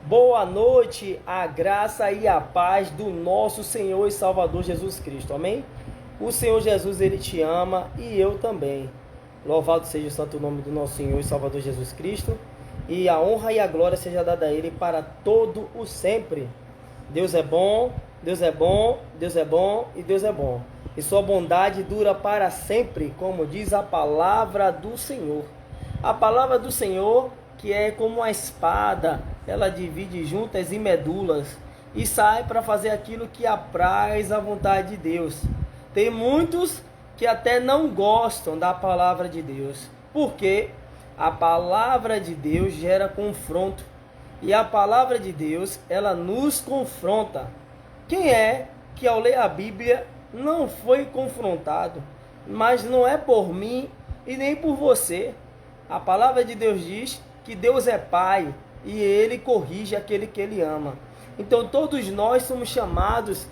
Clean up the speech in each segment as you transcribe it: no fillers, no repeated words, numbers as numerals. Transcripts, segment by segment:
Boa noite, a graça e a paz do nosso Senhor e Salvador Jesus Cristo, amém? O Senhor Jesus, Ele te ama e eu também. Louvado seja o santo nome do nosso Senhor e Salvador Jesus Cristo, e a honra e a glória seja dada a Ele para todo o sempre. Deus é bom, Deus é bom, Deus é bom e Deus é bom. E sua bondade dura para sempre, como diz a palavra do Senhor. A palavra do Senhor, que é como uma espada, ela divide juntas e medulas e sai para fazer aquilo que apraz a vontade de Deus. Tem muitos que até não gostam da palavra de Deus, porque a palavra de Deus gera confronto, e a palavra de Deus, ela nos confronta. Quem é que ao ler a Bíblia não foi confrontado? Mas não é por mim e nem por você. A palavra de Deus diz que Deus é Pai e Ele corrige aquele que Ele ama. Então todos nós somos chamados,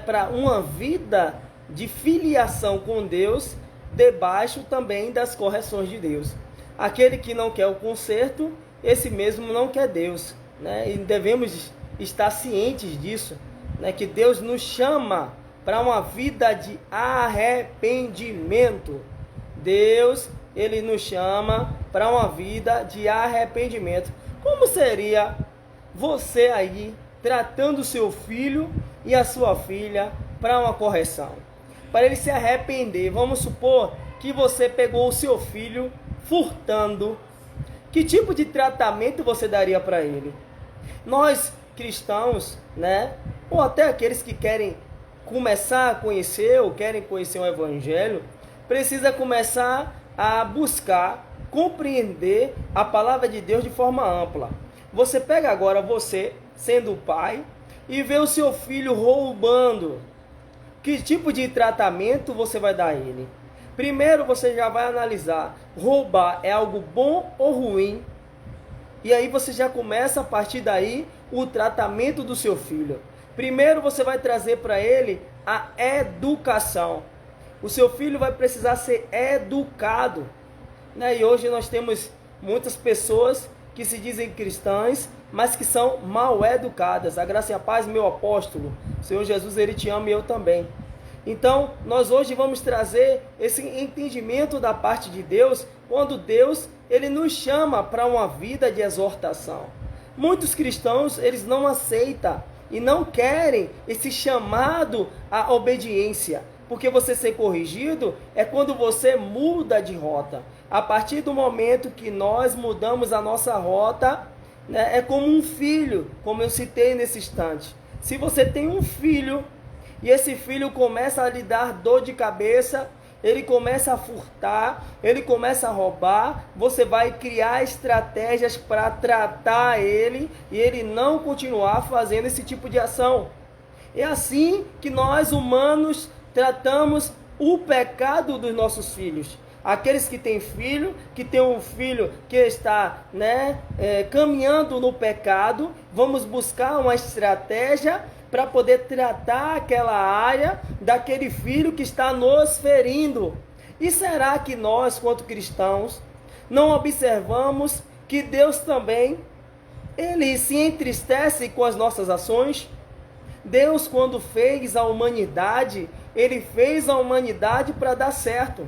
para uma vida de filiação com Deus, debaixo também das correções de Deus. Aquele que não quer o conserto, esse mesmo não quer Deus, e devemos estar cientes disso, que Deus nos chama para uma vida de arrependimento. Deus, Ele nos chama para uma vida de arrependimento. Como seria você aí tratando o seu filho e a sua filha para uma correção? Para ele se arrepender. Vamos supor que você pegou o seu filho furtando. Que tipo de tratamento você daria para ele? Nós cristãos, ou até aqueles que querem começar a conhecer ou querem conhecer o Evangelho, precisa começar a buscar compreender a palavra de Deus de forma ampla. Você pega agora, você sendo o pai, e vê o seu filho roubando. Que tipo de tratamento você vai dar a ele? Primeiro você já vai analisar, roubar é algo bom ou ruim? E aí você já começa a partir daí o tratamento do seu filho. Primeiro você vai trazer para ele a educação. O seu filho vai precisar ser educado. E hoje nós temos muitas pessoas que se dizem cristãs, mas que são mal educadas. A graça e a paz, meu apóstolo. O Senhor Jesus, Ele te ama e eu também. Então, nós hoje vamos trazer esse entendimento da parte de Deus, quando Deus, Ele nos chama para uma vida de exortação. Muitos cristãos, eles não aceitam e não querem esse chamado à obediência. Porque você ser corrigido é quando você muda de rota. A partir do momento que nós mudamos a nossa rota, é como um filho, como eu citei nesse instante. Se você tem um filho e esse filho começa a lhe dar dor de cabeça, ele começa a furtar, ele começa a roubar, você vai criar estratégias para tratar ele e ele não continuar fazendo esse tipo de ação. É assim que nós humanos tratamos o pecado dos nossos filhos. Aqueles que têm filho, que tem um filho que está caminhando no pecado, vamos buscar uma estratégia para poder tratar aquela área daquele filho que está nos ferindo. E será que nós, quanto cristãos, não observamos que Deus também, Ele se entristece com as nossas ações? Deus, quando fez a humanidade, Ele fez a humanidade para dar certo.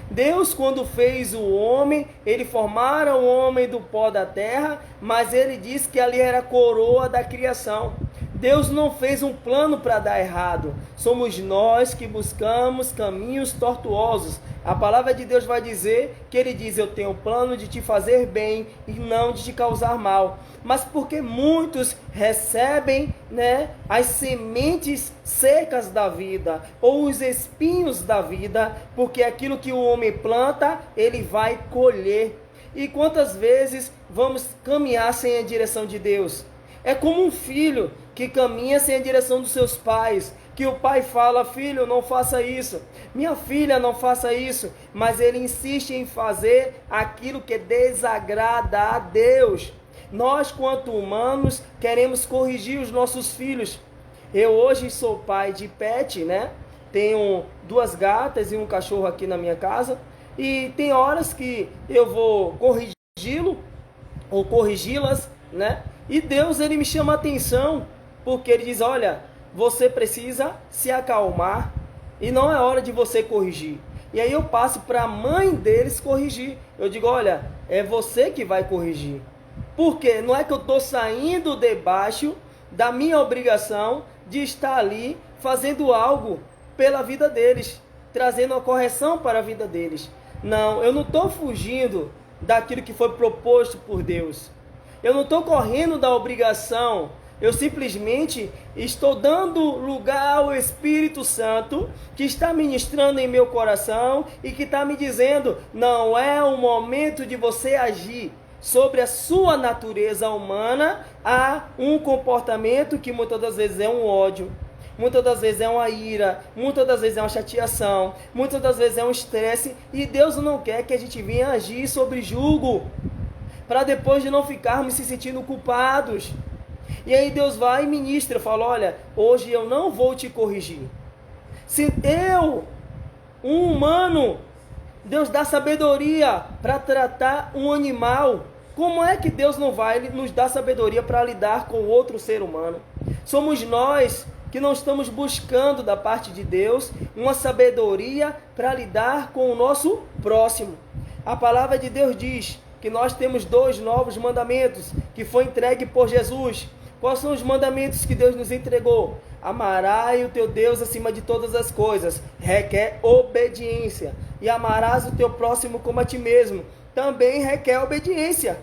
Deus, quando fez o homem, Ele formara o homem do pó da terra, mas Ele disse que ali era a coroa da criação. Deus não fez um plano para dar errado. Somos nós que buscamos caminhos tortuosos. A palavra de Deus vai dizer que Ele diz: eu tenho plano de te fazer bem e não de te causar mal. Mas porque muitos recebem as sementes secas da vida, ou os espinhos da vida, porque aquilo que o homem planta, ele vai colher. E quantas vezes vamos caminhar sem a direção de Deus? É como um filho que caminha sem a direção dos seus pais, que o pai fala: filho, não faça isso, minha filha, não faça isso, mas ele insiste em fazer aquilo que desagrada a Deus. Nós, quanto humanos, queremos corrigir os nossos filhos. Eu hoje sou pai de pet, tenho 2 gatas e um cachorro aqui na minha casa, e tem horas que eu vou corrigi-lo ou corrigi-las né? E Deus, ele me chama a atenção, porque ele diz, olha, você precisa se acalmar e não é hora de você corrigir. E aí eu passo para a mãe deles corrigir. Eu digo, olha, é você que vai corrigir. Por quê? Não é que eu estou saindo debaixo da minha obrigação de estar ali fazendo algo pela vida deles, trazendo uma correção para a vida deles. Não, eu não estou fugindo daquilo que foi proposto por Deus. Eu não estou correndo da obrigação. Eu simplesmente estou dando lugar ao Espírito Santo que está ministrando em meu coração e que está me dizendo, não é o momento de você agir sobre a sua natureza humana a um comportamento que muitas das vezes é um ódio, muitas das vezes é uma ira, muitas das vezes é uma chateação, muitas das vezes é um estresse, e Deus não quer que a gente venha agir sobre julgo, para depois de não ficarmos se sentindo culpados. E aí Deus vai e ministra, fala, olha, hoje eu não vou te corrigir. Se eu, um humano, Deus dá sabedoria para tratar um animal, como é que Deus não vai nos dar sabedoria para lidar com outro ser humano? Somos nós que não estamos buscando da parte de Deus uma sabedoria para lidar com o nosso próximo. A palavra de Deus diz que nós temos 2 novos mandamentos que foi entregue por Jesus. Quais são os mandamentos que Deus nos entregou? Amarás o teu Deus acima de todas as coisas. Requer obediência. E amarás o teu próximo como a ti mesmo. Também requer obediência.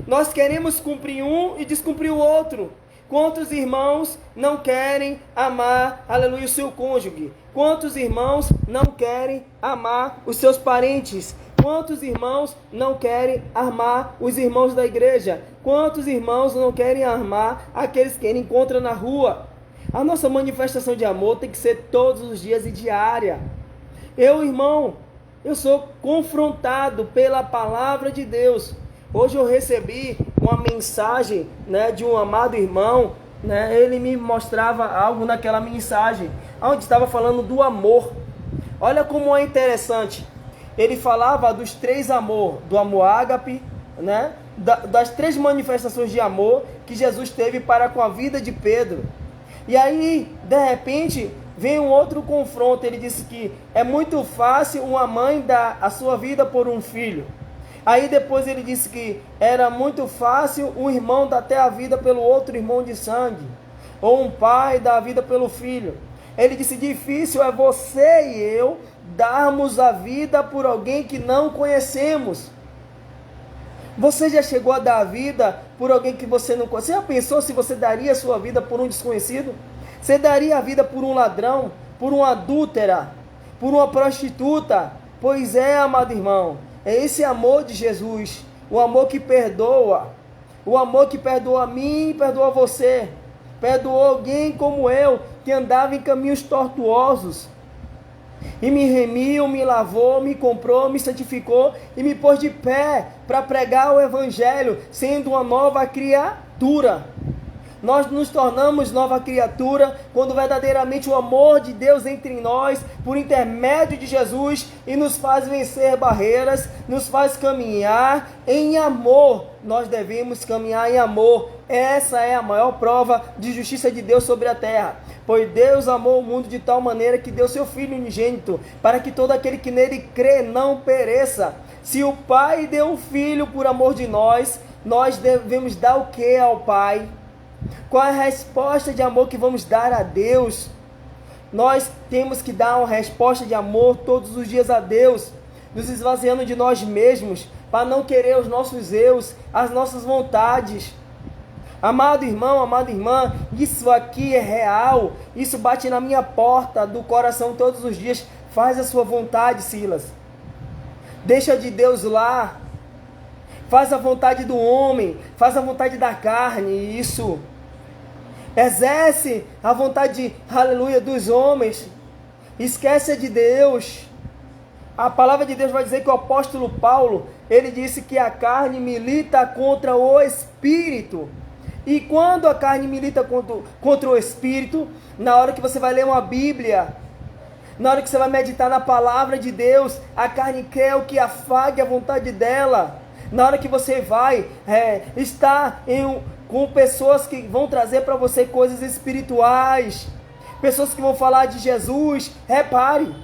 Nós queremos cumprir um e descumprir o outro. Quantos irmãos não querem amar, aleluia, o seu cônjuge? Quantos irmãos não querem amar os seus parentes? Quantos irmãos não querem amar os irmãos da igreja? Quantos irmãos não querem amar aqueles que ele encontra na rua? A nossa manifestação de amor tem que ser todos os dias e diária. Irmão, eu sou confrontado pela palavra de Deus. Hoje eu recebi uma mensagem, né, de um amado irmão, né, ele me mostrava algo naquela mensagem, onde estava falando do amor. Olha como é interessante. Ele falava dos 3 amor, do amor ágape, né, das 3 manifestações de amor que Jesus teve para com a vida de Pedro. E aí, de repente, vem um outro confronto. Ele disse que é muito fácil uma mãe dar a sua vida por um filho. Aí depois ele disse que era muito fácil um irmão dar até a vida pelo outro irmão de sangue, ou um pai dar a vida pelo filho. Ele disse, difícil é você e eu darmos a vida por alguém que não conhecemos. Você já chegou a dar a vida por alguém que você não conhece? Você já pensou se você daria a sua vida por um desconhecido? Você daria a vida por um ladrão, por uma adúltera, por uma prostituta? Pois é, amado irmão, é esse amor de Jesus, o amor que perdoa, o amor que perdoa a mim e perdoa você, perdoou alguém como eu, que andava em caminhos tortuosos, e me remiu, me lavou, me comprou, me santificou, e me pôs de pé, para pregar o Evangelho, sendo uma nova criatura. Nós nos tornamos nova criatura quando verdadeiramente o amor de Deus entra em nós, por intermédio de Jesus, e nos faz vencer barreiras, nos faz caminhar em amor. Nós devemos caminhar em amor. Essa é a maior prova de justiça de Deus sobre a terra. Pois Deus amou o mundo de tal maneira que deu seu Filho unigênito, para que todo aquele que nele crê não pereça. Se o Pai deu o Filho por amor de nós, nós devemos dar o que ao Pai? Qual é a resposta de amor que vamos dar a Deus? Nós temos que dar uma resposta de amor todos os dias a Deus, nos esvaziando de nós mesmos, para não querer os nossos eus, as nossas vontades. Amado irmão, amada irmã, isso aqui é real, isso bate na minha porta do coração todos os dias. Faz a sua vontade, Silas. Deixa de Deus lá. Faz a vontade do homem, faz a vontade da carne, isso. Exerce a vontade, aleluia, dos homens. Esquece de Deus. A palavra de Deus vai dizer que o apóstolo Paulo, ele disse que a carne milita contra o Espírito. E quando a carne milita contra o Espírito, na hora que você vai ler uma Bíblia, na hora que você vai meditar na palavra de Deus, a carne quer o que afague a vontade dela. na hora que você vai estar com pessoas que vão trazer para você coisas espirituais, pessoas que vão falar de Jesus. Repare,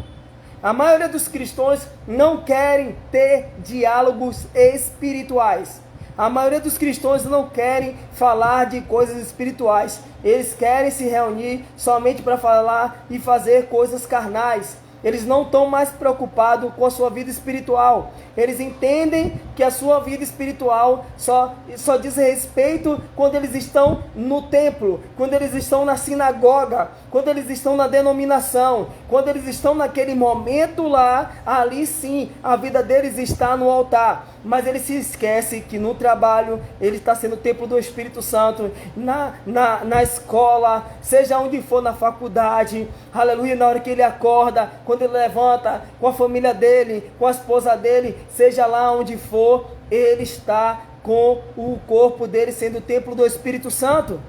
a maioria dos cristãos não querem ter diálogos espirituais. A maioria dos cristãos não querem falar de coisas espirituais. Eles querem se reunir somente para falar e fazer coisas carnais. Eles não estão mais preocupados com a sua vida espiritual. Eles entendem que a sua vida espiritual só diz respeito quando eles estão no templo, quando eles estão na sinagoga, quando eles estão na denominação, quando eles estão naquele momento lá, ali sim, a vida deles está no altar. Mas ele se esquece que no trabalho ele está sendo o templo do Espírito Santo, na escola, seja onde for, na faculdade, aleluia, na hora que ele acorda, quando ele levanta, com a família dele, com a esposa dele, seja lá onde for, ele está com o corpo dele sendo o templo do Espírito Santo.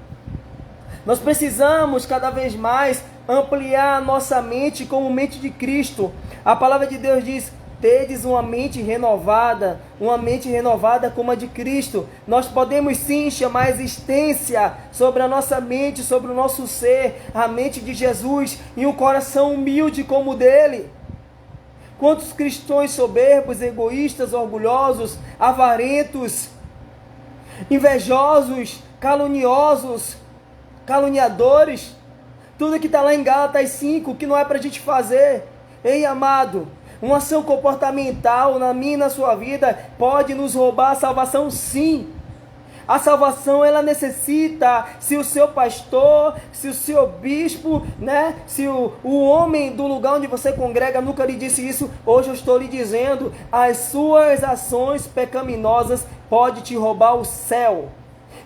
Nós precisamos cada vez mais ampliar a nossa mente como mente de Cristo. A palavra de Deus diz: tedes uma mente renovada como a de Cristo. Nós podemos sim chamar a existência sobre a nossa mente, sobre o nosso ser, a mente de Jesus, e um coração humilde como o dele. Quantos cristãos soberbos, egoístas, orgulhosos, avarentos, invejosos, caluniosos, caluniadores, tudo que está lá em Gálatas 5, que não é para a gente fazer. Ei, amado, uma ação comportamental na minha e na sua vida pode nos roubar a salvação, sim. A salvação, ela necessita, se o seu pastor, se o seu bispo, se o homem do lugar onde você congrega nunca lhe disse isso, hoje eu estou lhe dizendo: as suas ações pecaminosas podem te roubar o céu.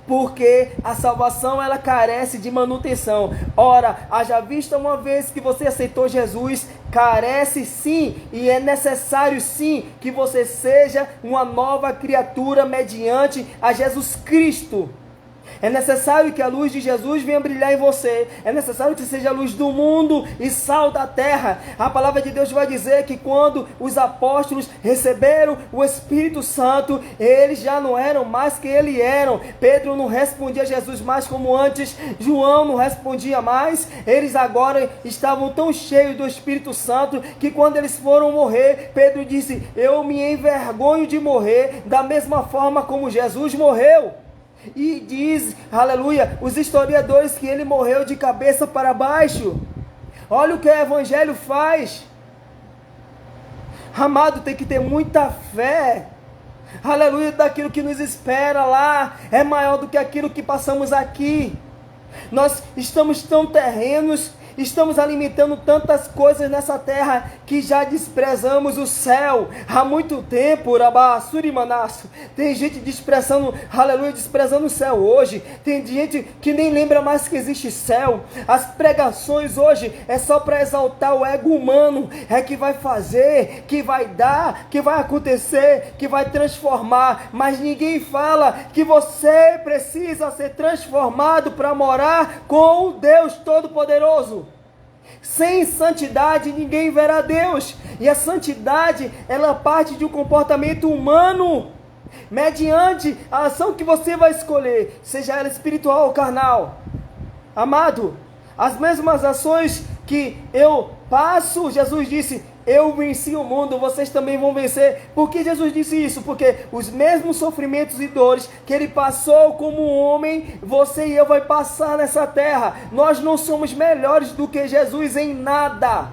Porque a salvação, ela carece de manutenção. Ora, haja vista uma vez que você aceitou Jesus, carece sim, e é necessário sim, que você seja uma nova criatura mediante a Jesus Cristo. É necessário que a luz de Jesus venha brilhar em você. É necessário que seja a luz do mundo e sal da terra. A palavra de Deus vai dizer que quando os apóstolos receberam o Espírito Santo, eles já não eram mais que eles eram. Pedro não respondia a Jesus mais como antes. João não respondia mais. Eles agora estavam tão cheios do Espírito Santo que quando eles foram morrer, Pedro disse: eu me envergonho de morrer da mesma forma como Jesus morreu. E diz, aleluia, os historiadores que ele morreu de cabeça para baixo. Olha o que o Evangelho faz. Amado, tem que ter muita fé. Aleluia, daquilo que nos espera lá é maior do que aquilo que passamos aqui. Nós estamos tão terrenos, estamos alimentando tantas coisas nessa terra que já desprezamos o céu. Há muito tempo, Urabá-Surimanaço, tem gente desprezando, aleluia, desprezando o céu hoje. Tem gente que nem lembra mais que existe céu. As pregações hoje é só para exaltar o ego humano. É que vai fazer, que vai dar, que vai acontecer, que vai transformar. Mas ninguém fala que você precisa ser transformado para morar com o Deus Todo-Poderoso. Sem santidade ninguém verá Deus. E a santidade, ela parte de um comportamento humano, mediante a ação que você vai escolher, seja ela espiritual ou carnal. Amado, as mesmas ações que eu passo, Jesus disse: eu venci o mundo, vocês também vão vencer. Por que Jesus disse isso? Porque os mesmos sofrimentos e dores que ele passou como homem, você e eu vai passar nessa terra. Nós não somos melhores do que Jesus em nada.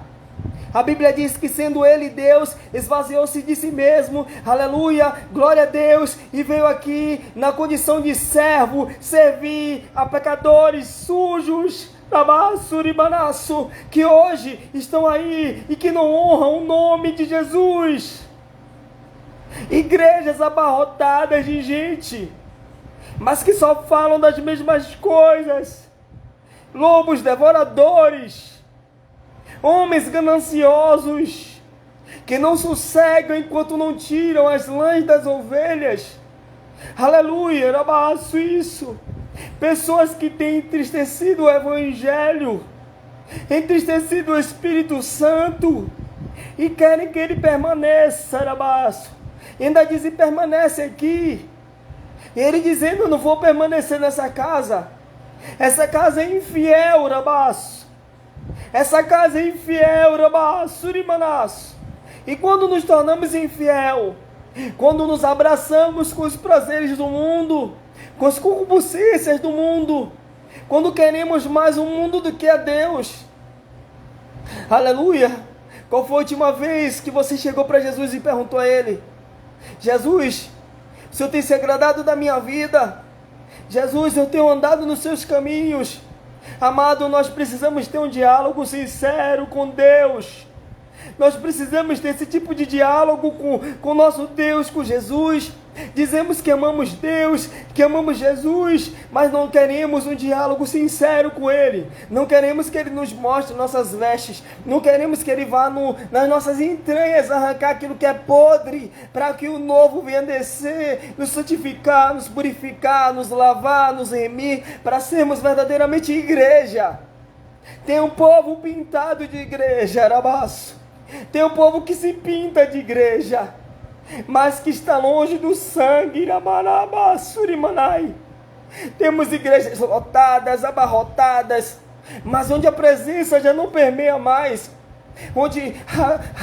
A Bíblia diz que sendo ele Deus, esvaziou-se de si mesmo, aleluia, glória a Deus, e veio aqui na condição de servo, servir a pecadores sujos, que hoje estão aí e que não honram o nome de Jesus. Igrejas abarrotadas de gente, mas que só falam das mesmas coisas. Lobos devoradores, homens gananciosos, que não sossegam enquanto não tiram as lãs das ovelhas. Aleluia, isso. Pessoas que têm entristecido o Evangelho, entristecido o Espírito Santo, e querem que ele permaneça, E ainda diz, e permanece aqui. E ele dizendo, eu não vou permanecer nessa casa. Essa casa é infiel, Rabaço. Essa casa é infiel, Rabaço, Urimanás. E quando nos tornamos infiel, quando nos abraçamos com os prazeres do mundo, com as concupiscências do mundo, quando queremos mais o mundo do que a Deus. Aleluia. Qual foi a última vez que você chegou para Jesus e perguntou a Ele: Jesus, o Senhor tem se agradado da minha vida? Jesus, eu tenho andado nos seus caminhos. Amado, nós precisamos ter um diálogo sincero com Deus. Nós precisamos ter esse tipo de diálogo com o nosso Deus, com Jesus. Dizemos que amamos Deus, que amamos Jesus, mas não queremos um diálogo sincero com Ele. Não queremos que Ele nos mostre nossas vestes. Não queremos que Ele vá nas nossas entranhas arrancar aquilo que é podre, para que o novo venha descer, nos santificar, nos purificar, nos lavar, nos remir, para sermos verdadeiramente igreja. Tem um povo pintado de igreja, Arabaço. Tem um povo que se pinta de igreja, mas que está longe do sangue, Iramaraba, Surimanai. Temos igrejas lotadas, abarrotadas, mas onde a presença já não permeia mais, onde,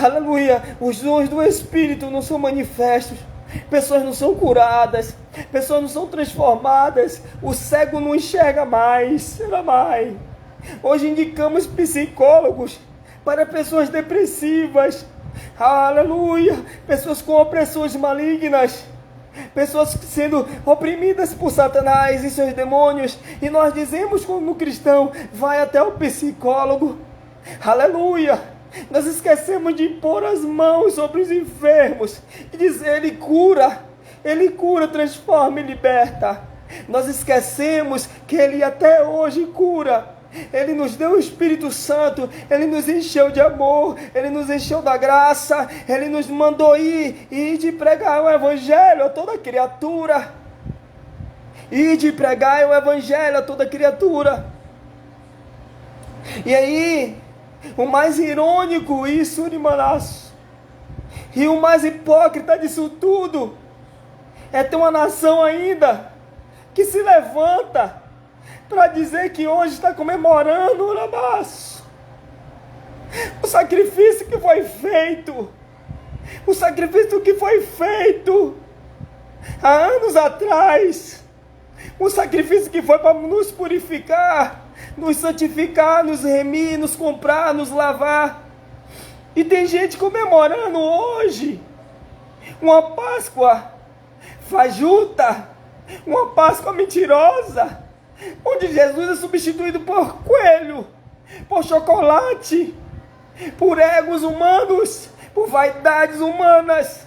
aleluia, os dons do Espírito não são manifestos, pessoas não são curadas, pessoas não são transformadas, o cego não enxerga mais, Ramai. Hoje indicamos psicólogos para pessoas depressivas, aleluia, pessoas com opressões malignas, pessoas sendo oprimidas por Satanás e seus demônios, e nós dizemos como cristão, vai até o psicólogo, aleluia. Nós esquecemos de pôr as mãos sobre os enfermos e dizer, Ele cura, transforma e liberta. Nós esquecemos que Ele até hoje cura. Ele nos deu o Espírito Santo, Ele nos encheu de amor, Ele nos encheu da graça, Ele nos mandou ir e de pregar o Evangelho a toda criatura. E de pregar o Evangelho a toda criatura. E aí, o mais irônico isso, Urimanás, e o mais hipócrita disso tudo, é ter uma nação ainda que se levanta para dizer que hoje está comemorando o Rabaço, o sacrifício que foi feito, o sacrifício que foi feito há anos atrás, o sacrifício que foi para nos purificar, nos santificar, nos remir, nos comprar, nos lavar. E tem gente comemorando hoje uma Páscoa fajuta, uma Páscoa mentirosa, onde Jesus é substituído por coelho, por chocolate, por egos humanos, por vaidades humanas.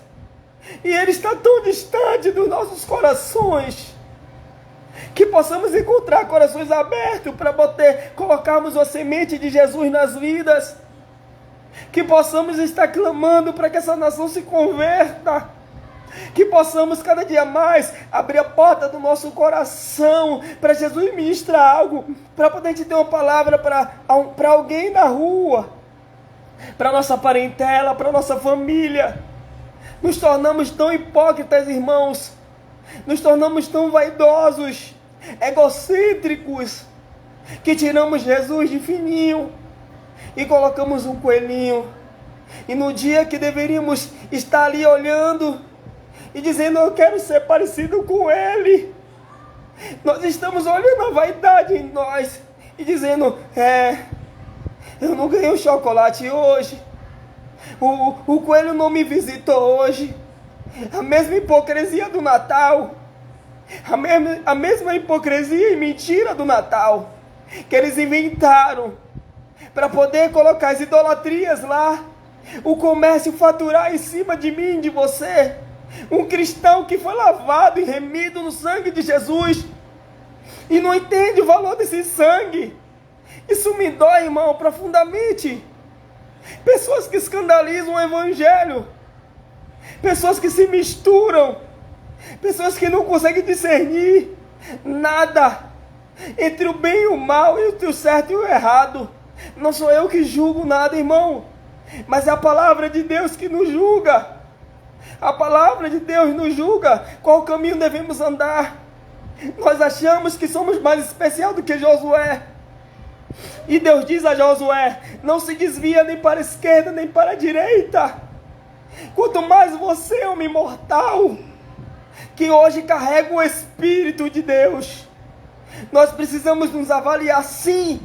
E Ele está tão distante dos nossos corações, que possamos encontrar corações abertos para colocarmos a semente de Jesus nas vidas, que possamos estar clamando para que essa nação se converta, que possamos cada dia mais abrir a porta do nosso coração para Jesus ministrar algo, para poder te ter uma palavra para alguém na rua, para nossa parentela, para nossa família. Nos tornamos tão hipócritas, irmãos, nos tornamos tão vaidosos, egocêntricos, que tiramos Jesus de fininho e colocamos um coelhinho, e no dia que deveríamos estar ali olhando e dizendo, eu quero ser parecido com Ele, nós estamos olhando a vaidade em nós e dizendo, eu não ganhei um chocolate hoje, o coelho não me visitou hoje. A mesma hipocrisia do Natal, a mesma hipocrisia e mentira do Natal, que eles inventaram para poder colocar as idolatrias lá, o comércio faturar em cima de mim, de você. Um cristão que foi lavado e remido no sangue de Jesus e não entende o valor desse sangue. Isso me dói, irmão, profundamente. Pessoas que escandalizam o Evangelho, pessoas que se misturam, pessoas que não conseguem discernir nada entre o bem e o mal, entre o certo e o errado. Não sou eu que julgo nada, irmão, mas é a palavra de Deus que nos julga. A palavra de Deus nos julga qual caminho devemos andar. Nós achamos que somos mais especial do que Josué. E Deus diz a Josué: não se desvia nem para a esquerda nem para a direita. Quanto mais você, homem mortal, que hoje carrega o Espírito de Deus, nós precisamos nos avaliar sim,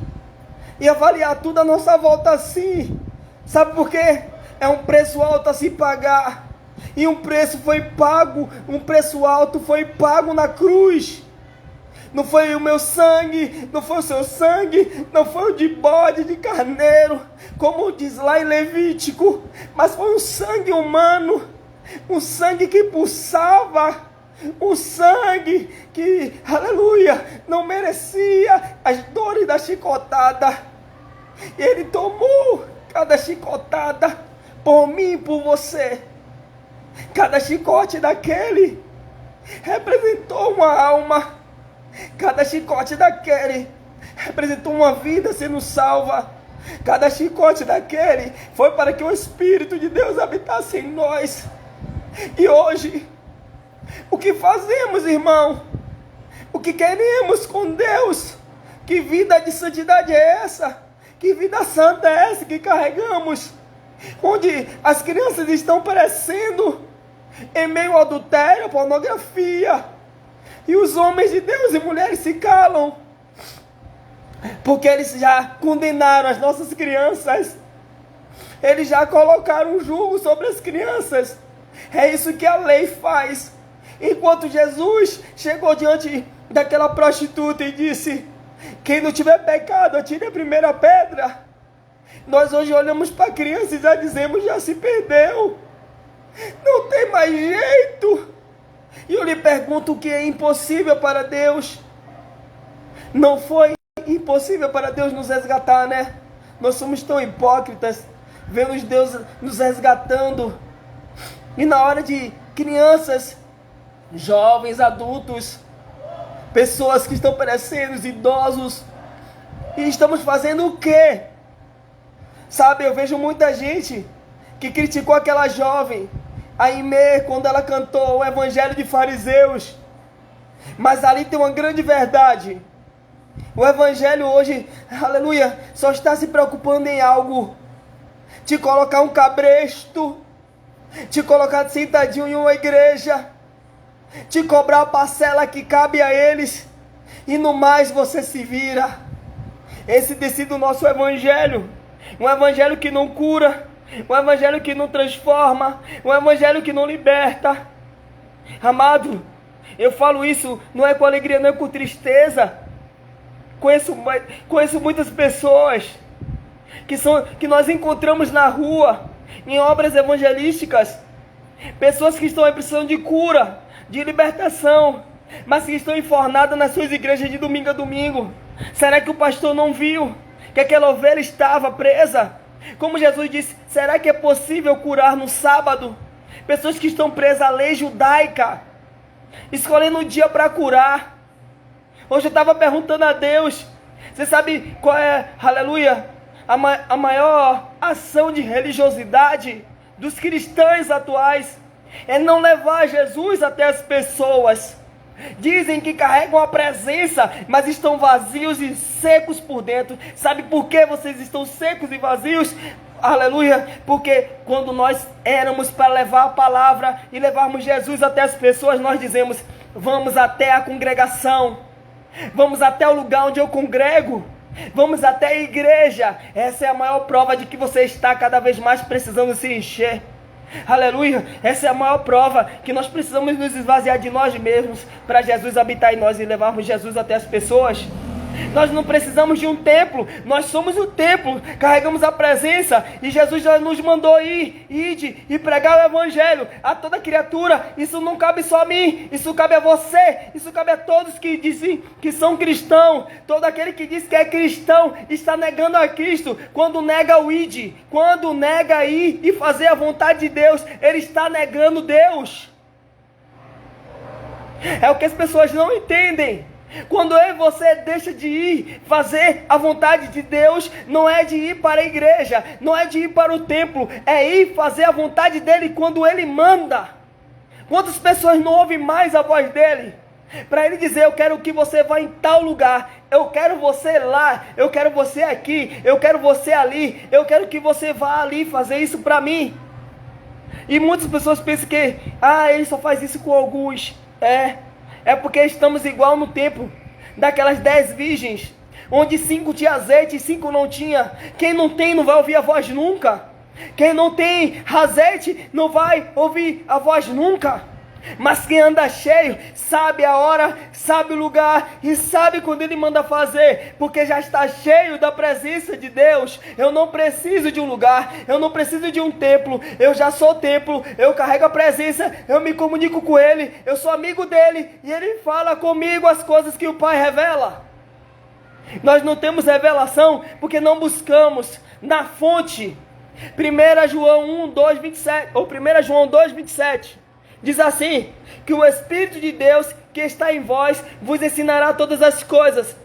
e avaliar tudo à nossa volta sim. Sabe por quê? É um preço alto a se pagar, e um preço foi pago, um preço alto foi pago na cruz. Não foi o meu sangue, não foi o seu sangue, não foi o de bode, de carneiro, como diz lá em Levítico, mas foi um sangue humano, um sangue que pulsava, um sangue que, aleluia, não merecia as dores da chicotada. Ele tomou cada chicotada por mim e por você. Cada chicote daquele representou uma alma. Cada chicote daquele representou uma vida sendo salva. Cada chicote daquele foi para que o Espírito de Deus habitasse em nós. E hoje, o que fazemos, irmão? O que queremos com Deus? Que vida de santidade é essa? Que vida santa é essa que carregamos? Onde as crianças estão perecendo em meio ao adultério, pornografia. E os homens de Deus e mulheres se calam, porque eles já condenaram as nossas crianças. Eles já colocaram um jugo sobre as crianças. É isso que a lei faz. Enquanto Jesus chegou diante daquela prostituta e disse: quem não tiver pecado, atire a primeira pedra. Nós hoje olhamos para a criança e já dizemos: já se perdeu, não tem mais jeito. E eu lhe pergunto: o que é impossível para Deus? Não foi impossível para Deus nos resgatar, né? Nós somos tão hipócritas, vemos Deus nos resgatando, e na hora de crianças, jovens, adultos, pessoas que estão perecendo, idosos, e estamos fazendo o quê? Sabe, eu vejo muita gente que criticou aquela jovem, a Aimee, quando ela cantou o Evangelho de Fariseus. Mas ali tem uma grande verdade. O Evangelho hoje, aleluia, só está se preocupando em algo: te colocar um cabresto, te colocar sentadinho em uma igreja, te cobrar a parcela que cabe a eles, e no mais você se vira. Esse tem sido o nosso Evangelho. Um Evangelho que não cura, um Evangelho que não transforma, um Evangelho que não liberta. Amado, eu falo isso não é com alegria, não é com tristeza. Conheço muitas pessoas que nós encontramos na rua, em obras evangelísticas, pessoas que estão em precisão de cura, de libertação, mas que estão enfornadas nas suas igrejas de domingo a domingo. Será que o pastor não viu que aquela ovelha estava presa? Como Jesus disse: será que é possível curar no sábado? Pessoas que estão presas à lei judaica, escolhendo um dia para curar. Hoje eu estava perguntando a Deus: você sabe qual é, aleluia, a maior ação de religiosidade dos cristãos atuais? É não levar Jesus até as pessoas. Dizem que carregam a presença, mas estão vazios e secos por dentro. Sabe por que vocês estão secos e vazios? Aleluia, porque quando nós éramos para levar a palavra e levarmos Jesus até as pessoas, nós dizemos: vamos até a congregação, vamos até o lugar onde eu congrego, vamos até a igreja. Essa é a maior prova de que você está cada vez mais precisando se encher. Aleluia, essa é a maior prova que nós precisamos nos esvaziar de nós mesmos para Jesus habitar em nós e levarmos Jesus até as pessoas. Nós não precisamos de um templo, nós somos o templo, carregamos a presença, e Jesus já nos mandou ide e pregar o Evangelho a toda criatura. Isso não cabe só a mim, isso cabe a você, isso cabe a todos que dizem que são cristãos. Todo aquele que diz que é cristão está negando a Cristo. Quando nega o ide, quando nega ir e fazer a vontade de Deus, ele está negando Deus. É o que as pessoas não entendem. Quando eu e você deixa de ir fazer a vontade de Deus, não é de ir para a igreja, não é de ir para o templo, é ir fazer a vontade dele quando ele manda. Quantas pessoas não ouvem mais a voz dele? Para ele dizer, eu quero que você vá em tal lugar, eu quero você lá, eu quero você aqui, eu quero você ali, eu quero que você vá ali fazer isso para mim. E muitas pessoas pensam que, ele só faz isso com alguns. É porque estamos igual no tempo daquelas 10 virgens, onde 5 tinha azeite e 5 não tinha. Quem não tem não vai ouvir a voz nunca. Quem não tem azeite não vai ouvir a voz nunca. Mas quem anda cheio, sabe a hora, sabe o lugar e sabe quando ele manda fazer, porque já está cheio da presença de Deus. Eu não preciso de um lugar, eu não preciso de um templo, eu já sou templo, eu carrego a presença, eu me comunico com ele, eu sou amigo dele e ele fala comigo as coisas que o Pai revela. Nós não temos revelação porque não buscamos na fonte. 1 João 1, 2, 27, ou 1 João 2, 27. Diz assim, que o Espírito de Deus que está em vós vos ensinará todas as coisas.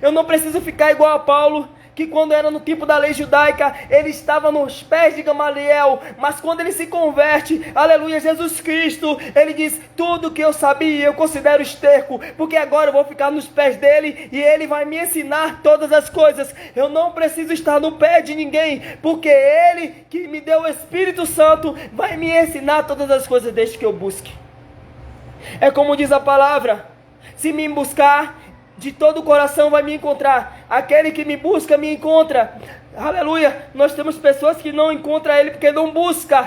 Eu não preciso ficar igual a Paulo, que quando era no tempo da lei judaica, ele estava nos pés de Gamaliel, mas quando ele se converte, aleluia, Jesus Cristo, ele diz, tudo que eu sabia eu considero esterco, porque agora eu vou ficar nos pés dele, e ele vai me ensinar todas as coisas. Eu não preciso estar no pé de ninguém, porque ele que me deu o Espírito Santo, vai me ensinar todas as coisas desde que eu busque. É como diz a palavra, se me buscar, de todo o coração vai me encontrar. Aquele que me busca, me encontra. Aleluia. Nós temos pessoas que não encontram ele porque não buscam.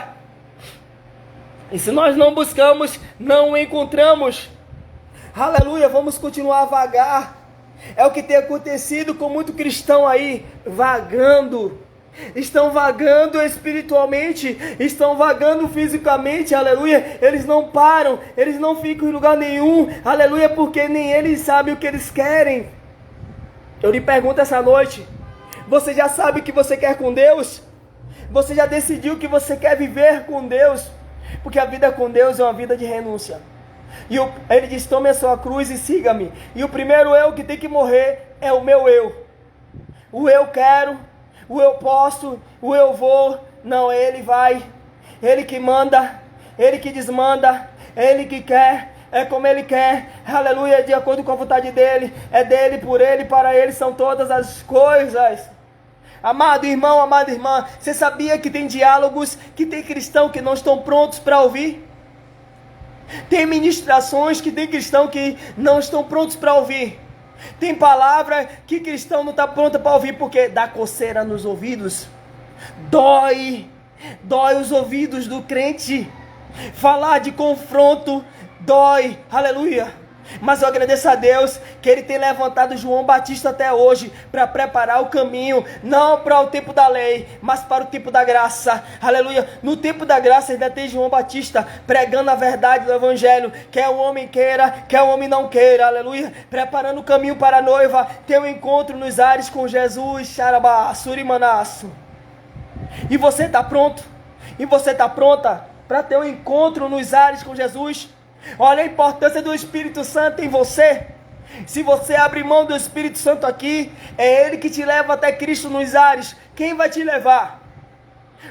E se nós não buscamos, não o encontramos. Aleluia. Vamos continuar a vagar. É o que tem acontecido com muito cristão aí, vagando. Estão vagando espiritualmente, estão vagando fisicamente, aleluia. Eles não param, eles não ficam em lugar nenhum, aleluia, porque nem eles sabem o que eles querem. Eu lhe pergunto essa noite, você já sabe o que você quer com Deus? Você já decidiu que você quer viver com Deus? Porque a vida com Deus é uma vida de renúncia. E ele diz, tome a sua cruz e siga-me. E o primeiro eu que tem que morrer é o meu eu. O eu quero, o eu posso, o eu vou, não, ele vai, ele que manda, ele que desmanda, ele que quer, é como ele quer, aleluia, de acordo com a vontade dele, é dele, por ele, para ele são todas as coisas. Amado irmão, amada irmã, você sabia que tem diálogos, que tem cristãos que não estão prontos para ouvir? Tem ministrações que tem cristãos que não estão prontos para ouvir. Tem palavra que cristão não está pronto para ouvir porque dá coceira nos ouvidos. Dói os ouvidos do crente. Falar de confronto dói, aleluia. Mas eu agradeço a Deus que Ele tem levantado João Batista até hoje para preparar o caminho, não para o tempo da lei, mas para o tempo da graça, aleluia. No tempo da graça ainda tem João Batista pregando a verdade do Evangelho, quer o homem queira, quer o homem não queira, aleluia. Preparando o caminho para a noiva, ter um encontro nos ares com Jesus, xarabá, surimanaço. E você está pronto? E você está pronta para ter um encontro nos ares com Jesus? Olha a importância do Espírito Santo em você. Se você abre mão do Espírito Santo aqui, é Ele que te leva até Cristo nos ares. Quem vai te levar?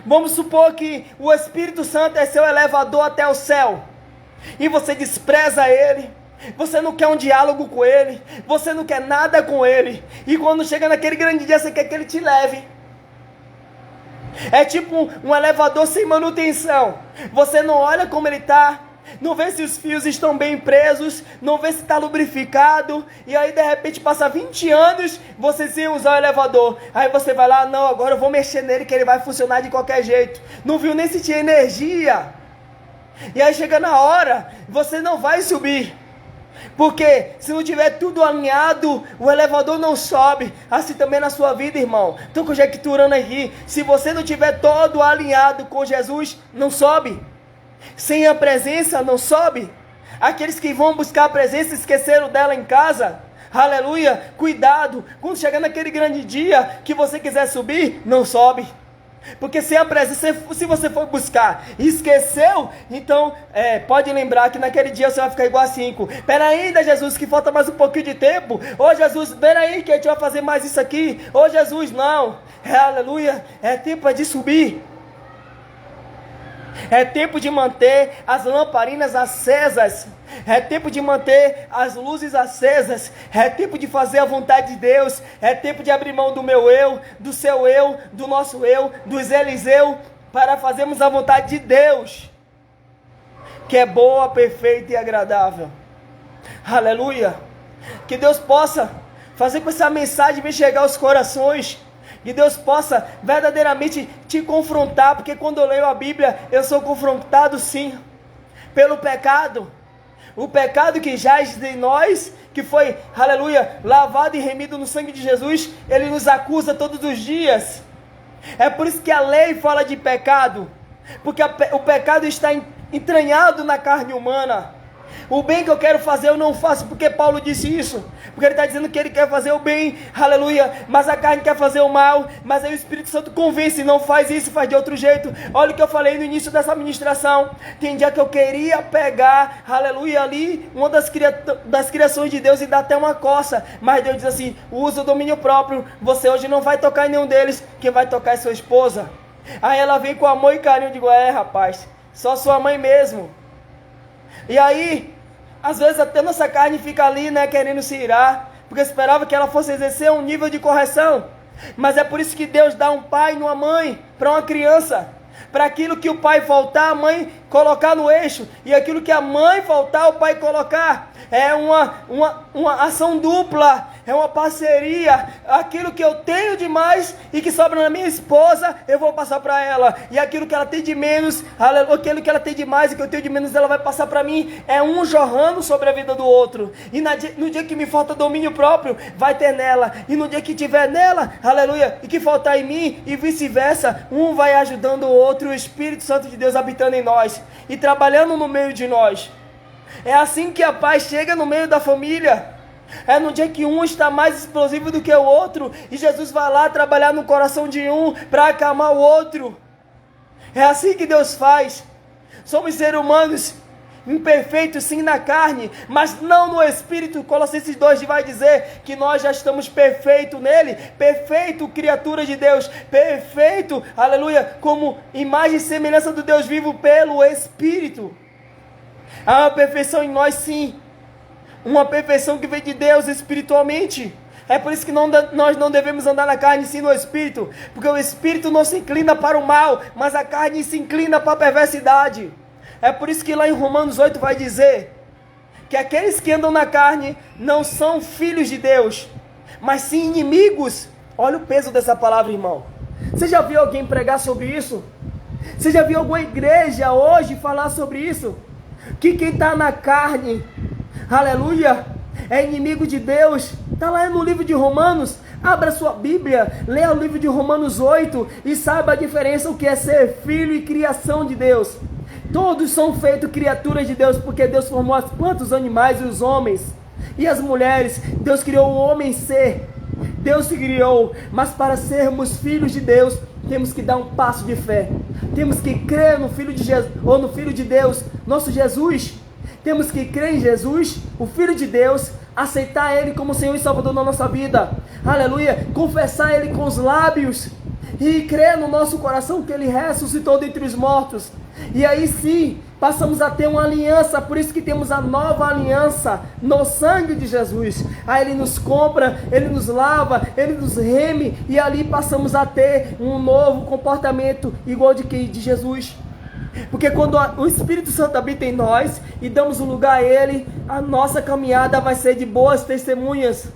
Vamos supor que o Espírito Santo é seu elevador até o céu, e você despreza Ele, você não quer um diálogo com Ele, você não quer nada com Ele, e quando chega naquele grande dia você quer que Ele te leve. É tipo um elevador sem manutenção. Você não olha como ele está, não vê se os fios estão bem presos, não vê se está lubrificado, e aí de repente passa 20 anos, você sem usar o elevador, aí você vai lá, não, agora eu vou mexer nele que ele vai funcionar de qualquer jeito, não viu nem se tinha energia, e aí chega na hora, você não vai subir, porque se não tiver tudo alinhado, o elevador não sobe. Assim também na sua vida, irmão. Estou conjecturando aqui, se você não tiver todo alinhado com Jesus, não sobe. Sem a presença não sobe. Aqueles que vão buscar a presença esqueceram dela em casa. Aleluia, cuidado, quando chegar naquele grande dia que você quiser subir, não sobe. Porque sem a presença, se você for buscar e esqueceu, então pode lembrar que naquele dia você vai ficar igual a 5. Pera ainda, Jesus, que falta mais um pouquinho de tempo. Ô Jesus, pera aí que a gente vai fazer mais isso aqui. Ô Jesus, não. Aleluia, é tempo de subir. É tempo de manter as lamparinas acesas. É tempo de manter as luzes acesas. É tempo de fazer a vontade de Deus. É tempo de abrir mão do meu eu, do seu eu, do nosso eu, dos Eliseu, para fazermos a vontade de Deus, que é boa, perfeita e agradável. Aleluia. Que Deus possa fazer com que essa mensagem venha chegar aos corações. Que Deus possa verdadeiramente te confrontar, porque quando eu leio a Bíblia, eu sou confrontado sim, pelo pecado. O pecado que jaz em nós, que foi, aleluia, lavado e remido no sangue de Jesus, ele nos acusa todos os dias. É por isso que a lei fala de pecado, porque o pecado está entranhado na carne humana. O bem que eu quero fazer eu não faço, porque Paulo disse isso, porque ele está dizendo que ele quer fazer o bem, aleluia, mas a carne quer fazer o mal, mas aí o Espírito Santo convence, não faz isso, faz de outro jeito. Olha o que eu falei no início dessa ministração, tem dia que eu queria pegar, aleluia, ali, uma das criações de Deus e dar até uma coça, mas Deus diz assim, usa o domínio próprio, você hoje não vai tocar em nenhum deles, quem vai tocar é sua esposa. Aí ela vem com amor e carinho, eu digo, rapaz, só sua mãe mesmo. E aí, às vezes até nossa carne fica ali, querendo se irar, porque esperava que ela fosse exercer um nível de correção. Mas é por isso que Deus dá um pai e uma mãe para uma criança. Para aquilo que o pai faltar, a mãe colocar no eixo. E aquilo que a mãe faltar, o pai colocar. É uma ação dupla, é uma parceria. Aquilo que eu tenho de mais e que sobra na minha esposa, eu vou passar para ela. E aquilo que ela tem de menos, aquilo que ela tem de mais e que eu tenho de menos, ela vai passar para mim. É um jorrando sobre a vida do outro. E no dia que me falta domínio próprio, vai ter nela. E no dia que tiver nela, aleluia, e que faltar em mim, e vice-versa, um vai ajudando o outro, o Espírito Santo de Deus habitando em nós e trabalhando no meio de nós. É assim que a paz chega no meio da família. É no dia que um está mais explosivo do que o outro, e Jesus vai lá trabalhar no coração de um para acalmar o outro. É assim que Deus faz. Somos seres humanos imperfeitos sim na carne, mas não no espírito. Colossenses 2 vai dizer que nós já estamos perfeitos nele, perfeito, criatura de Deus, perfeito, aleluia, como imagem e semelhança do Deus vivo pelo Espírito. Há uma perfeição em nós sim, uma perfeição que vem de Deus espiritualmente. É por isso que nós não devemos andar na carne sim no Espírito, porque o Espírito não se inclina para o mal, mas a carne se inclina para a perversidade. É por isso que lá em Romanos 8 vai dizer que aqueles que andam na carne não são filhos de Deus, mas sim inimigos. Olha o peso dessa palavra, irmão. Você já viu alguém pregar sobre isso? Você já viu alguma igreja hoje falar sobre isso? Que quem está na carne, aleluia, é inimigo de Deus. Está lá no livro de Romanos. Abra sua Bíblia, leia o livro de Romanos 8 e saiba a diferença, o que é ser filho e criação de Deus. Todos são feitos criaturas de Deus, porque Deus formou as plantas, os animais e os homens e as mulheres. Deus criou o homem ser, Deus se criou, mas para sermos filhos de Deus, temos que dar um passo de fé. Temos que crer no Filho de Jesus, ou no Filho de Deus, nosso Jesus. Temos que crer em Jesus, o Filho de Deus, aceitar Ele como Senhor e Salvador na nossa vida. Aleluia, confessar Ele com os lábios e crer no nosso coração que Ele ressuscitou dentre os mortos. E aí sim, passamos a ter uma aliança, por isso que temos a nova aliança no sangue de Jesus. Aí Ele nos compra, Ele nos lava, Ele nos reme, e ali passamos a ter um novo comportamento igual de Jesus. Porque quando o Espírito Santo habita em nós e damos um lugar a Ele, a nossa caminhada vai ser de boas testemunhas.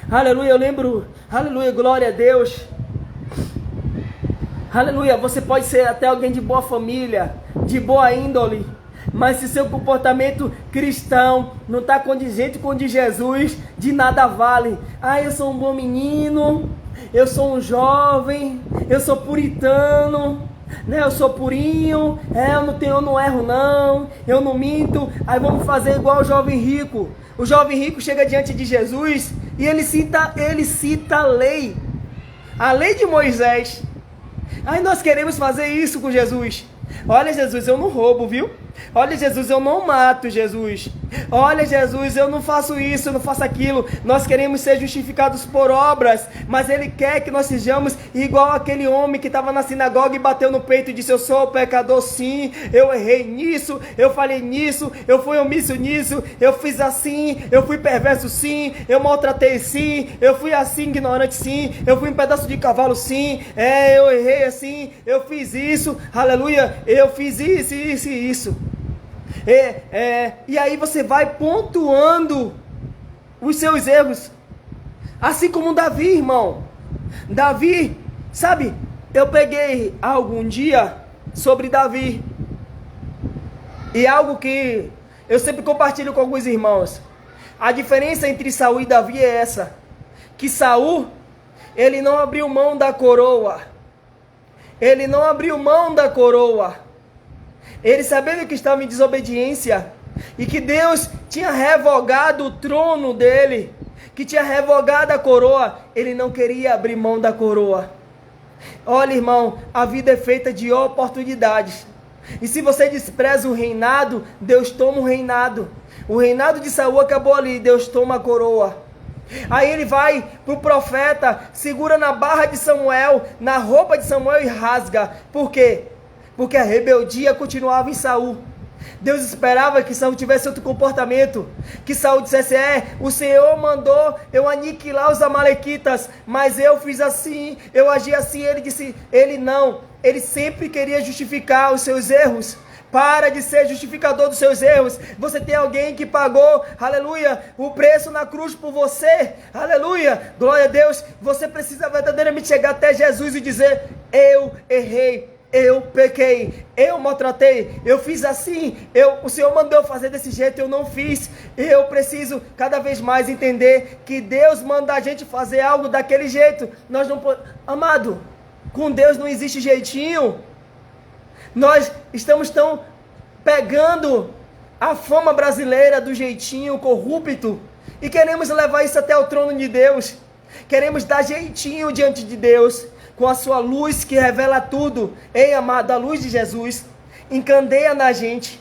Aleluia, eu lembro, aleluia, glória a Deus. Aleluia, você pode ser até alguém de boa família, de boa índole, mas se seu comportamento cristão não está condizente com o de Jesus, de nada vale. Eu sou um bom menino, eu sou um jovem, eu sou puritano, eu sou purinho, eu não erro não, eu não minto. Aí vamos fazer igual o jovem rico. O jovem rico chega diante de Jesus e ele cita a lei de Moisés. Aí nós queremos fazer isso com Jesus. Olha, Jesus, eu não roubo, viu? Olha, Jesus, eu não mato, Jesus. Olha, Jesus, eu não faço isso, eu não faço aquilo. Nós queremos ser justificados por obras, mas Ele quer que nós sejamos igual aquele homem que estava na sinagoga e bateu no peito e disse: eu sou pecador, sim, eu errei nisso, eu falei nisso, eu fui omisso nisso, eu fiz assim, eu fui perverso, sim, eu maltratei, sim, eu fui assim, ignorante, sim, eu fui um pedaço de cavalo, sim, eu errei assim, eu fiz isso, aleluia, eu fiz isso, isso e isso. E aí você vai pontuando os seus erros, assim como Davi, irmão. Davi, sabe, eu peguei algo um dia sobre Davi, e algo que eu sempre compartilho com alguns irmãos. A diferença entre Saul e Davi é essa, que Saul, ele não abriu mão da coroa, ele não abriu mão da coroa. Ele, sabendo que estava em desobediência e que Deus tinha revogado o trono dele, que tinha revogado a coroa, ele não queria abrir mão da coroa. Olha, irmão, a vida é feita de oportunidades. E se você despreza o reinado, Deus toma o reinado. O reinado de Saul acabou ali, Deus toma a coroa. Aí ele vai para o profeta, segura na barra de Samuel, na roupa de Samuel e rasga. Por quê? Porque a rebeldia continuava em Saul. Deus esperava que Saul tivesse outro comportamento, que Saul dissesse: o Senhor mandou eu aniquilar os amalequitas, mas eu fiz assim, eu agi assim. Ele disse, ele não, ele sempre queria justificar os seus erros. Para de ser justificador dos seus erros. Você tem alguém que pagou, aleluia, o preço na cruz por você, aleluia, glória a Deus. Você precisa verdadeiramente chegar até Jesus e dizer: eu errei, eu pequei, eu maltratei, eu fiz assim, o Senhor mandou eu fazer desse jeito, eu não fiz. Eu preciso cada vez mais entender que Deus manda a gente fazer algo daquele jeito. Nós não podemos, amado, com Deus não existe jeitinho. Nós estamos tão pegando a fama brasileira do jeitinho corrupto e queremos levar isso até o trono de Deus. Queremos dar jeitinho diante de Deus, com a sua luz que revela tudo. Ei, amado, a luz de Jesus encandeia na gente,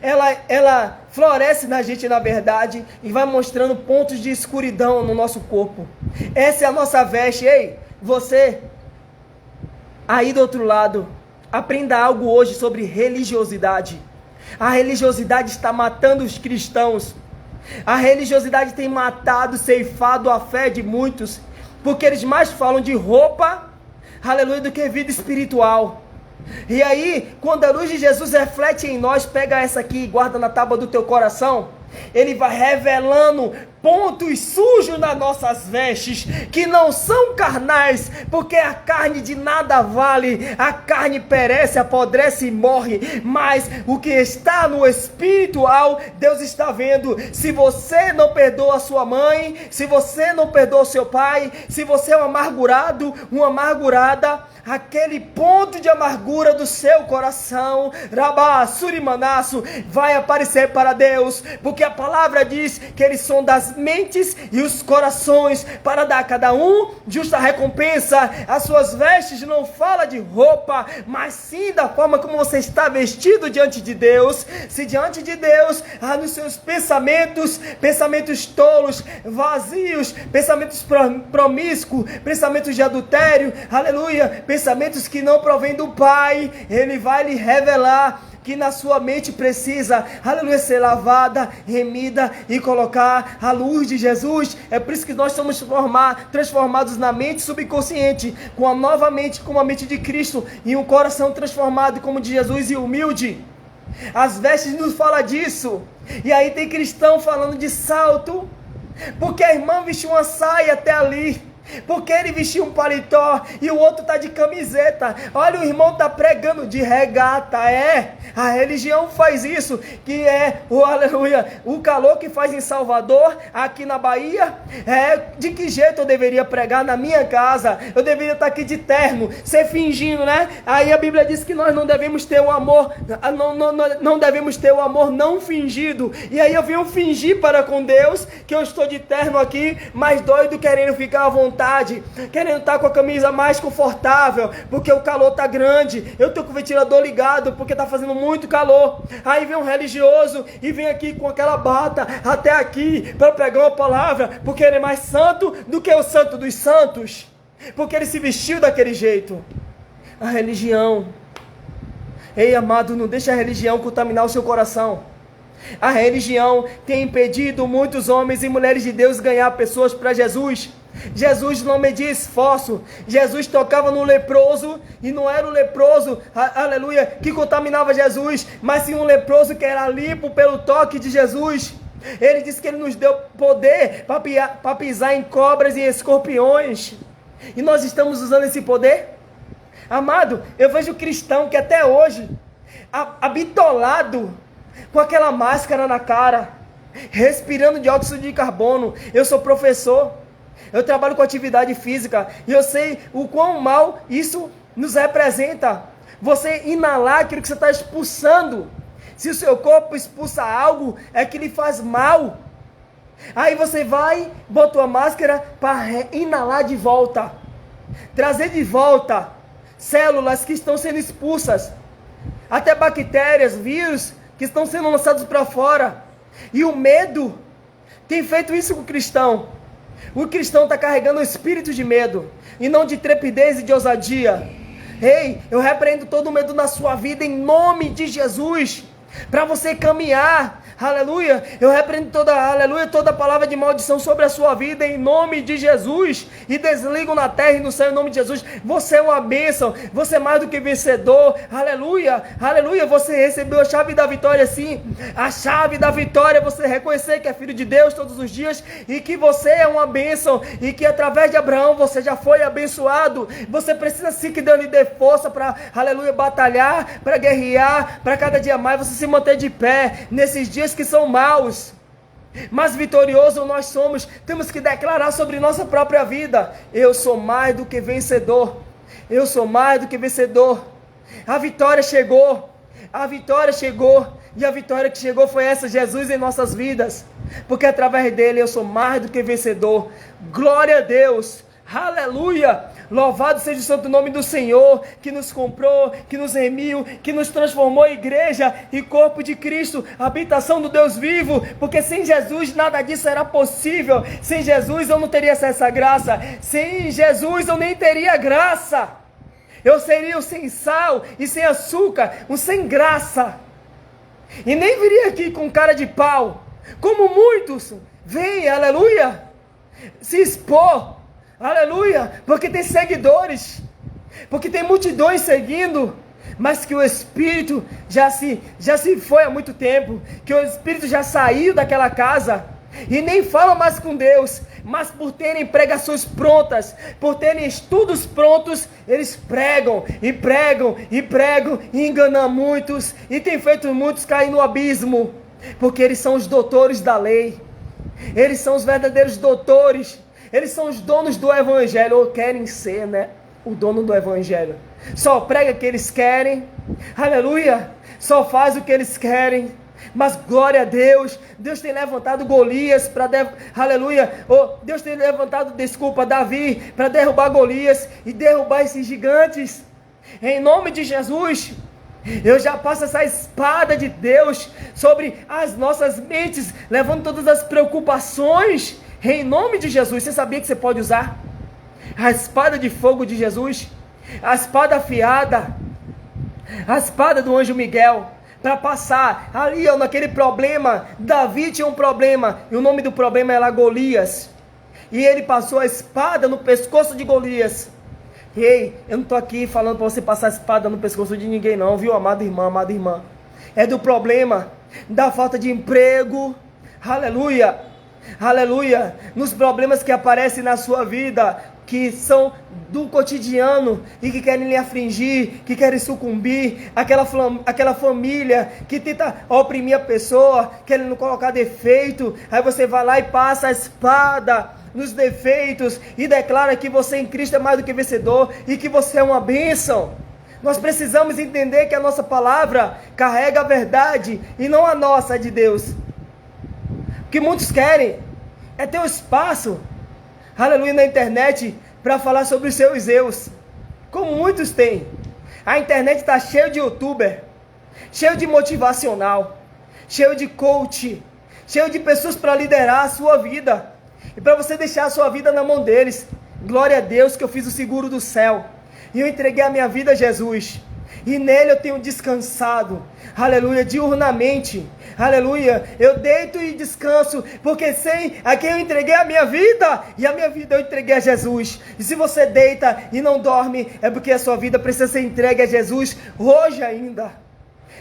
ela floresce na gente, na verdade, e vai mostrando pontos de escuridão no nosso corpo. Essa é a nossa veste. Ei, você aí do outro lado, aprenda algo hoje sobre religiosidade. A religiosidade está matando os cristãos. A religiosidade tem matado, ceifado a fé de muitos, porque eles mais falam de roupa, aleluia, do que vida espiritual. E aí, quando a luz de Jesus reflete em nós, pega essa aqui e guarda na tábua do teu coração. Ele vai revelando pontos sujos nas nossas vestes, que não são carnais, porque a carne de nada vale, a carne perece, apodrece e morre, mas o que está no espiritual, Deus está vendo. Se você não perdoa a sua mãe, se você não perdoa o seu pai, se você é um amargurado, uma amargurada, aquele ponto de amargura do seu coração, Rabá, Surimanaço, vai aparecer para Deus, porque a palavra diz que eles são das mentes e os corações, para dar a cada um justa recompensa. As suas vestes não fala de roupa, mas sim da forma como você está vestido diante de Deus. Se diante de Deus, nos seus pensamentos, pensamentos tolos, vazios, pensamentos promíscuos, pensamentos de adultério, aleluia, pensamentos que não provêm do Pai, Ele vai lhe revelar que na sua mente precisa, aleluia, ser lavada, remida e colocar a luz de Jesus. É por isso que nós somos transformados na mente subconsciente, com a nova mente, com a mente de Cristo, e um coração transformado como de Jesus e humilde. As vestes nos falam disso. E aí tem cristão falando de salto, porque a irmã vestiu uma saia até ali, porque ele vestiu um paletó e o outro está de camiseta. Olha, o irmão está pregando de regata. A religião faz isso, que é aleluia, o calor que faz em Salvador, aqui na Bahia. De que jeito eu deveria pregar na minha casa? Eu deveria estar aqui de terno, ser fingindo, né? Aí a Bíblia diz que nós não devemos ter o amor, não devemos ter o amor não fingido. E aí eu venho fingir para com Deus que eu estou de terno aqui, mas doido, querendo ficar à vontade vontade, querendo estar com a camisa mais confortável, porque o calor está grande. Eu estou com o ventilador ligado, porque está fazendo muito calor. Aí vem um religioso e vem aqui com aquela bata até aqui para pregar uma palavra, porque ele é mais santo do que o santo dos santos, porque ele se vestiu daquele jeito. A religião, ei amado, não deixa a religião contaminar o seu coração. A religião tem impedido muitos homens e mulheres de Deus ganhar pessoas para Jesus. Jesus não media esforço. Jesus tocava no leproso, e não era o leproso, aleluia, que contaminava Jesus, mas sim um leproso que era limpo pelo toque de Jesus. Ele disse que ele nos deu poder para pisar em cobras e escorpiões, e nós estamos usando esse poder? Amado, eu vejo cristão que até hoje, habitolado, com aquela máscara na cara, respirando dióxido de carbono. Eu sou professor, eu trabalho com atividade física, e eu sei o quão mal isso nos representa. Você inalar aquilo que você está expulsando. Se o seu corpo expulsa algo, é que lhe faz mal. Aí você vai, bota a máscara para inalar de volta, trazer de volta células que estão sendo expulsas, até bactérias, vírus que estão sendo lançados para fora. E o medo tem feito isso com o cristão. O cristão está carregando o espírito de medo, e não de trepidez e de ousadia. Ei, eu repreendo todo o medo na sua vida em nome de Jesus, para você caminhar, aleluia. Eu repreendo toda palavra de maldição sobre a sua vida em nome de Jesus, e desligo na terra e no céu em nome de Jesus. Você é uma bênção, você é mais do que vencedor, aleluia, aleluia. Você recebeu a chave da vitória, sim, a chave da vitória é você reconhecer que é filho de Deus todos os dias, e que você é uma bênção, e que através de Abraão você já foi abençoado. Você precisa sim que Deus lhe dê força para, aleluia, batalhar, para guerrear, para cada dia mais você se manter de pé nesses dias que são maus. Mas vitorioso nós somos. Temos que declarar sobre nossa própria vida: eu sou mais do que vencedor. Eu sou mais do que vencedor. A vitória chegou. A vitória chegou. E a vitória que chegou foi essa: Jesus em nossas vidas. Porque através dele eu sou mais do que vencedor. Glória a Deus. Aleluia. Louvado seja o santo nome do Senhor, que nos comprou, que nos remiu, que nos transformou em igreja e corpo de Cristo, habitação do Deus vivo, porque sem Jesus nada disso era possível. Sem Jesus eu não teria essa graça, sem Jesus eu nem teria graça. Eu seria o sem sal e sem açúcar, o sem graça, e nem viria aqui com cara de pau, como muitos vêm, aleluia, se expor, aleluia, porque tem seguidores, porque tem multidões seguindo, mas que o Espírito já se foi há muito tempo, que o Espírito já saiu daquela casa, e nem fala mais com Deus, mas por terem pregações prontas, por terem estudos prontos, eles pregam, e pregam, e pregam, e enganam muitos, e tem feito muitos cair no abismo, porque eles são os doutores da lei, eles são os verdadeiros doutores, eles são os donos do evangelho, ou querem ser, né? O dono do evangelho. Só prega o que eles querem, aleluia, só faz o que eles querem. Mas glória a Deus, Deus tem levantado Golias para, aleluia, Deus tem levantado, Davi, para derrubar Golias e derrubar esses gigantes. Em nome de Jesus, eu já passo essa espada de Deus sobre as nossas mentes, levando todas as preocupações. Em nome de Jesus. Você sabia que você pode usar a espada de fogo de Jesus, a espada afiada, a espada do anjo Miguel, para passar ali naquele problema? Davi tinha um problema, e o nome do problema era Golias, e ele passou a espada no pescoço de Golias. Ei, eu não estou aqui falando para você passar a espada no pescoço de ninguém não, viu, amada irmã, amada irmã. É do problema, da falta de emprego, aleluia, aleluia, nos problemas que aparecem na sua vida, que são do cotidiano e que querem lhe afligir, que querem sucumbir, aquela família que tenta oprimir a pessoa, querendo colocar defeito. Aí você vai lá e passa a espada nos defeitos e declara que você em Cristo é mais do que vencedor e que você é uma bênção. Nós precisamos entender que a nossa palavra carrega a verdade e não a nossa, de Deus. O que muitos querem é ter um espaço aleluia, na internet para falar sobre os seus erros, como muitos têm. A internet está cheia de youtuber, cheio de motivacional, cheio de coach, cheio de pessoas para liderar a sua vida e para você deixar a sua vida na mão deles. Glória a Deus que eu fiz o seguro do céu e eu entreguei a minha vida a Jesus. E nele eu tenho descansado, aleluia, diurnamente, aleluia, eu deito e descanso, porque sei a quem eu entreguei a minha vida, e a minha vida eu entreguei a Jesus. E se você deita e não dorme, é porque a sua vida precisa ser entregue a Jesus, hoje ainda.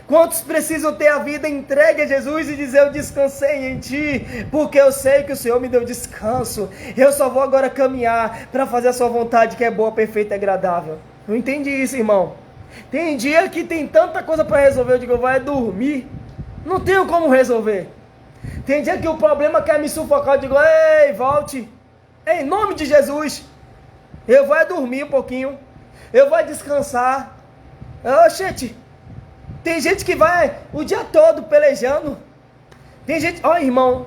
Quantos precisam ter a vida entregue a Jesus e dizer, eu descansei em Ti, porque eu sei que o Senhor me deu descanso, eu só vou agora caminhar para fazer a sua vontade, que é boa, perfeita e agradável. Eu entendi isso, irmão. Tem dia que tem tanta coisa para resolver, eu digo, eu vou dormir, não tenho como resolver. Tem dia que o problema quer me sufocar, eu digo, ei, volte, em nome de Jesus, eu vou dormir um pouquinho, eu vou descansar. Oxente, tem gente que vai o dia todo pelejando, tem gente, irmão,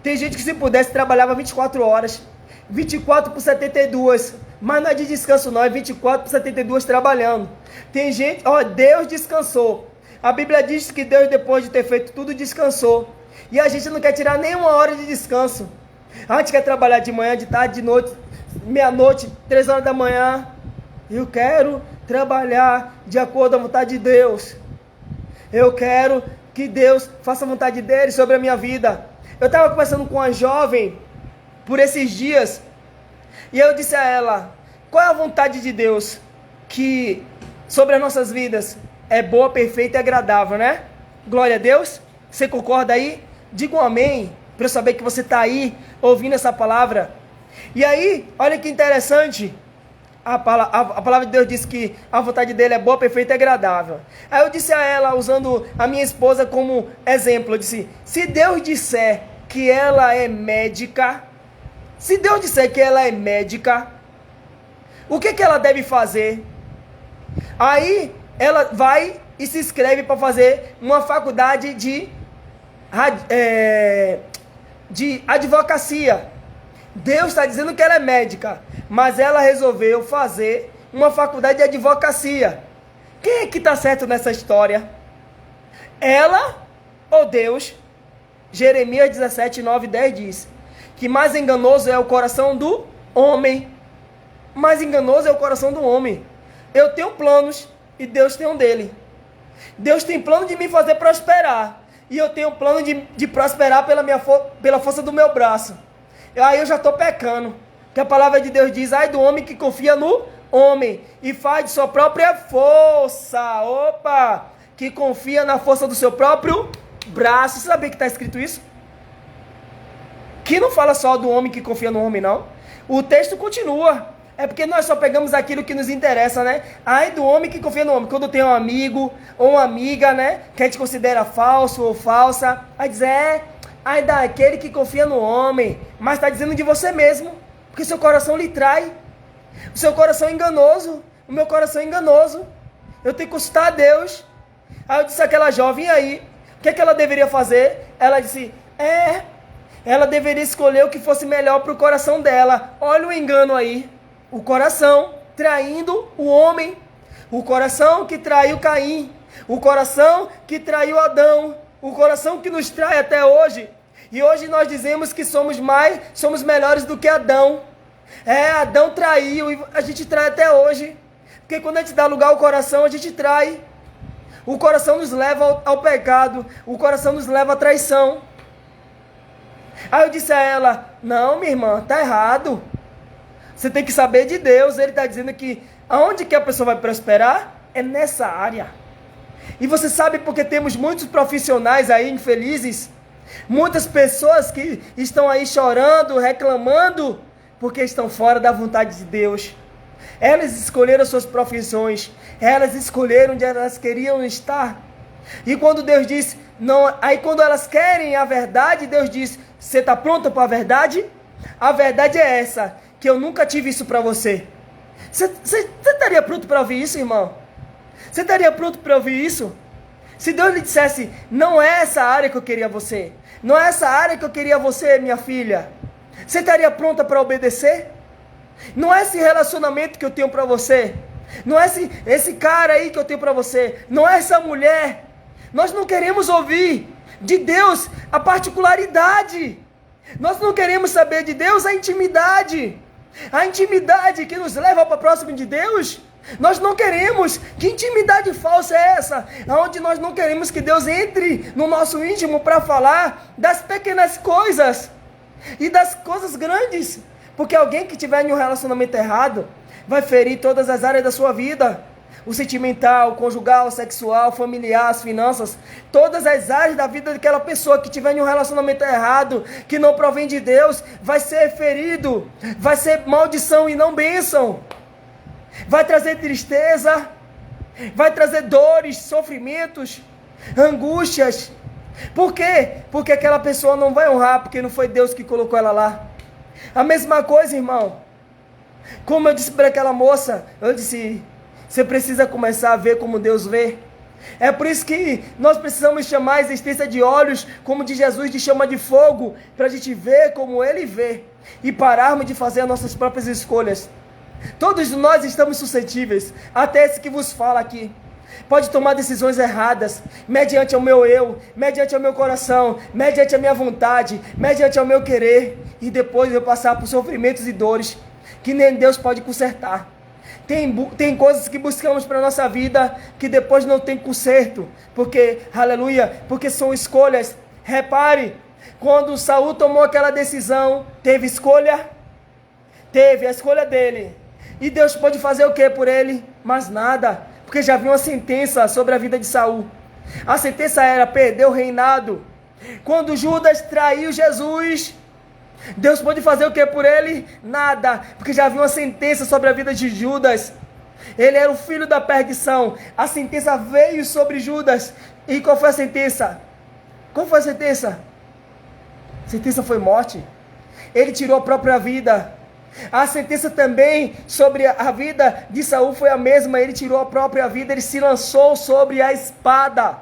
tem gente que se pudesse trabalhava 24 horas, 24 por 72, mas não é de descanso não, é 24 por 72 trabalhando. Tem gente, Deus descansou. A Bíblia diz que Deus, depois de ter feito tudo, descansou. E a gente não quer tirar nenhuma hora de descanso. A gente quer trabalhar de manhã, de tarde, de noite, meia-noite, 3 horas da manhã. Eu quero trabalhar de acordo com a vontade de Deus. Eu quero que Deus faça a vontade dele sobre a minha vida. Eu estava conversando com uma jovem por esses dias, e eu disse a ela, qual é a vontade de Deus que sobre as nossas vidas é boa, perfeita e agradável, né? Glória a Deus. Você concorda aí? Diga um amém, para eu saber que você está aí ouvindo essa palavra. E aí, olha que interessante, a palavra de Deus diz que a vontade dele é boa, perfeita e agradável. Aí eu disse a ela, usando a minha esposa como exemplo, eu disse, se Deus disser que ela é médica, se Deus disser que ela é médica, o que ela deve fazer? Aí ela vai e se inscreve para fazer uma faculdade de advocacia. Deus está dizendo que ela é médica, mas ela resolveu fazer uma faculdade de advocacia. Quem é que está certo nessa história? Ela ou Deus? Jeremias 17, 9 e 10 diz que mais enganoso é o coração do homem. Mais enganoso é o coração do homem. Eu tenho planos e Deus tem um dele. Deus tem plano de me fazer prosperar. E eu tenho plano de prosperar pela força do meu braço. Aí eu já estou pecando. Que a palavra de Deus diz, ai do homem que confia no homem e faz de sua própria força. Opa! Que confia na força do seu próprio braço. Você sabia que está escrito isso? Que não fala só do homem que confia no homem, não. O texto continua. É porque nós só pegamos aquilo que nos interessa, né? Ai do homem que confia no homem. Quando tem um amigo ou uma amiga, né? Que a gente considera falso ou falsa. Aí diz, ai daquele que confia no homem. Mas está dizendo de você mesmo. Porque seu coração lhe trai. O seu coração é enganoso. O meu coração é enganoso. Eu tenho que consultar a Deus. Aí eu disse àquela jovem, aí, o que é que ela deveria fazer? Ela disse, ela deveria escolher o que fosse melhor para o coração dela. Olha o engano aí. O coração traindo o homem. O coração que traiu Caim. O coração que traiu Adão. O coração que nos trai até hoje. E hoje nós dizemos que somos melhores do que Adão. Adão traiu e a gente trai até hoje. Porque quando a gente dá lugar ao coração, a gente trai. O coração nos leva ao pecado. O coração nos leva à traição. Aí eu disse a ela, não, minha irmã, tá errado. Você tem que saber de Deus. Ele está dizendo que aonde que a pessoa vai prosperar é nessa área. E você sabe porque temos muitos profissionais aí infelizes, muitas pessoas que estão aí chorando, reclamando, porque estão fora da vontade de Deus. Elas escolheram suas profissões, elas escolheram onde elas queriam estar. E quando Deus diz, não, aí quando elas querem a verdade, Deus diz, você está pronta para a verdade? A verdade é essa, que eu nunca tive isso para você. Você estaria pronto para ouvir isso, irmão? Você estaria pronto para ouvir isso? Se Deus lhe dissesse, não é essa área que eu queria você. Não é essa área que eu queria você, minha filha. Você estaria pronta para obedecer? Não é esse relacionamento que eu tenho para você. Não é esse cara aí que eu tenho para você. Não é essa mulher. Nós não queremos ouvir de Deus a particularidade. Nós não queremos saber de Deus a intimidade. A intimidade que nos leva para próximo de Deus. Nós não queremos. Que intimidade falsa é essa? Onde nós não queremos que Deus entre no nosso íntimo para falar das pequenas coisas e das coisas grandes. Porque alguém que tiver em um relacionamento errado vai ferir todas as áreas da sua vida. O sentimental, o conjugal, o sexual, familiar, as finanças. Todas as áreas da vida daquela pessoa que tiver em um relacionamento errado, que não provém de Deus, vai ser ferido. Vai ser maldição e não bênção. Vai trazer tristeza. Vai trazer dores, sofrimentos, angústias. Por quê? Porque aquela pessoa não vai honrar, porque não foi Deus que colocou ela lá. A mesma coisa, irmão. Como eu disse para aquela moça, eu disse, você precisa começar a ver como Deus vê. É por isso que nós precisamos chamar a existência de olhos, como de Jesus, de chama de fogo, para a gente ver como Ele vê, e pararmos de fazer as nossas próprias escolhas. Todos nós estamos suscetíveis, até esse que vos fala aqui. Pode tomar decisões erradas, mediante o meu eu, mediante o meu coração, mediante a minha vontade, mediante o meu querer, e depois eu passar por sofrimentos e dores, que nem Deus pode consertar. Tem coisas que buscamos para a nossa vida, que depois não tem conserto, porque, aleluia, porque são escolhas. Repare, quando Saul tomou aquela decisão, teve escolha? Teve a escolha dele, e Deus pode fazer o que por ele? Mas nada, porque já havia uma sentença sobre a vida de Saul. A sentença era perder o reinado. Quando Judas traiu Jesus, Deus pode fazer o que por ele? Nada, porque já havia uma sentença sobre a vida de Judas. Ele era o filho da perdição. A sentença veio sobre Judas. E qual foi a sentença? Qual foi a sentença? A sentença foi morte. Ele tirou a própria vida. A sentença também sobre a vida de Saul foi a mesma. Ele tirou a própria vida. Ele se lançou sobre a espada.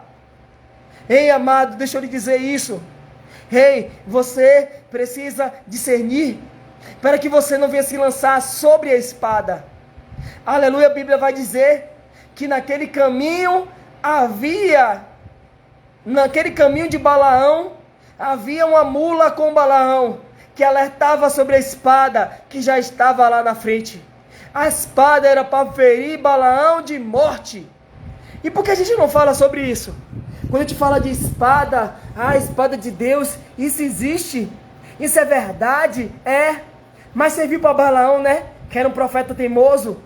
Ei, amado, deixa eu lhe dizer isso. Ei, você precisa discernir para que você não venha se lançar sobre a espada. Aleluia, a Bíblia vai dizer que naquele caminho de Balaão, havia uma mula com Balaão, que alertava sobre a espada que já estava lá na frente. A espada era para ferir Balaão de morte. E por que a gente não fala sobre isso? Quando a gente fala de espada, a espada de Deus, isso existe, isso é verdade, mas serviu para Balaão, né, que era um profeta teimoso,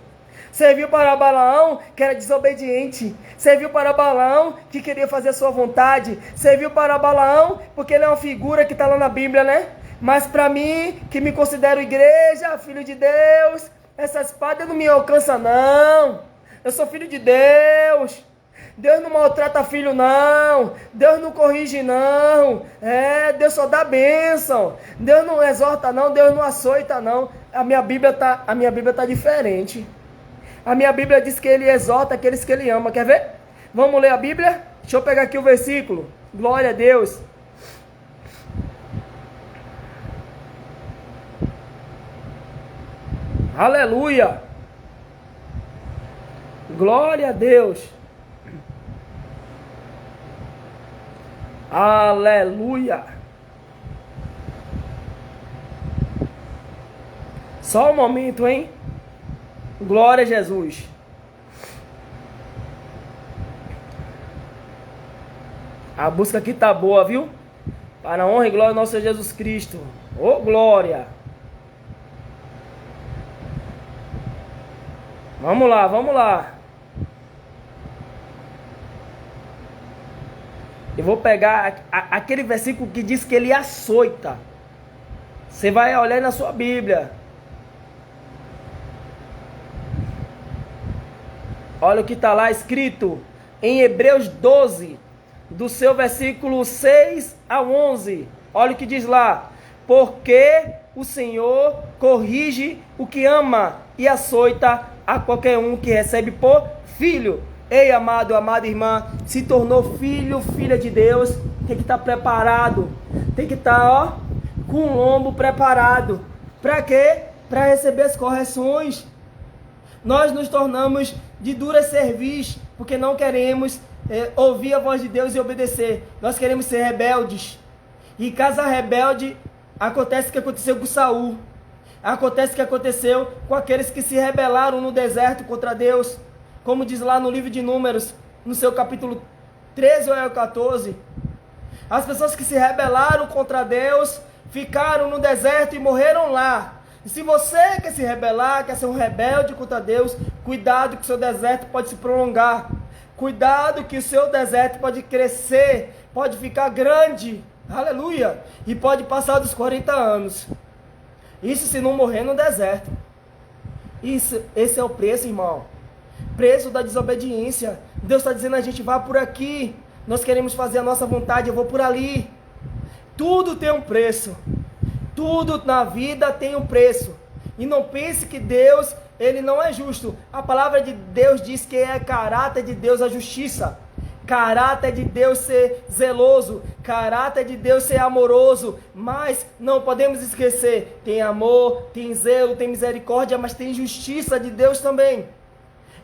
serviu para Balaão, que era desobediente, serviu para Balaão, que queria fazer a sua vontade, serviu para Balaão, porque ele é uma figura que está lá na Bíblia, né, mas para mim, que me considero igreja, filho de Deus, essa espada não me alcança não, eu sou filho de Deus. Deus não maltrata filho não, Deus não corrige não, Deus só dá bênção, Deus não exorta não, Deus não açoita não. A minha Bíblia tá diferente. A minha Bíblia diz que Ele exorta aqueles que Ele ama. Quer ver? Vamos ler a Bíblia? Deixa eu pegar aqui o versículo. Glória a Deus. Aleluia. Glória a Deus. Aleluia. Só um momento, hein? Glória a Jesus. A busca aqui tá boa, viu? Para a honra e glória do nosso Senhor Jesus Cristo. Ô, glória. Vamos lá, vamos lá. Eu vou pegar aquele versículo que diz que ele açoita. Você vai olhar na sua Bíblia. Olha o que está lá escrito em Hebreus 12, do seu versículo 6 a 11. Olha o que diz lá. Porque o Senhor corrige o que ama e açoita a qualquer um que recebe por filho. Ei, amado, amada irmã, se tornou filho, filha de Deus, tem que estar preparado, tem que estar, com o lombo preparado. Para quê? Para receber as correções. Nós nos tornamos de dura cerviz, porque não queremos ouvir a voz de Deus e obedecer. Nós queremos ser rebeldes. E casa rebelde, acontece o que aconteceu com Saul. Acontece o que aconteceu com aqueles que se rebelaram no deserto contra Deus. Como diz lá no livro de Números, no seu capítulo 13 ou 14. As pessoas que se rebelaram contra Deus, ficaram no deserto e morreram lá. E se você quer se rebelar, quer ser um rebelde contra Deus, cuidado que o seu deserto pode se prolongar. Cuidado que o seu deserto pode crescer, pode ficar grande. Aleluia! E pode passar dos 40 anos. Isso se não morrer no deserto. Esse é o preço, irmão. Preço da desobediência. Deus está dizendo a gente, vá por aqui. Nós queremos fazer a nossa vontade, eu vou por ali. Tudo tem um preço. Tudo na vida tem um preço. E não pense que Deus, ele não é justo. A palavra de Deus diz que é caráter de Deus a justiça. Caráter de Deus ser zeloso. Caráter de Deus ser amoroso. Mas não podemos esquecer, tem amor, tem zelo, tem misericórdia, mas tem justiça de Deus também.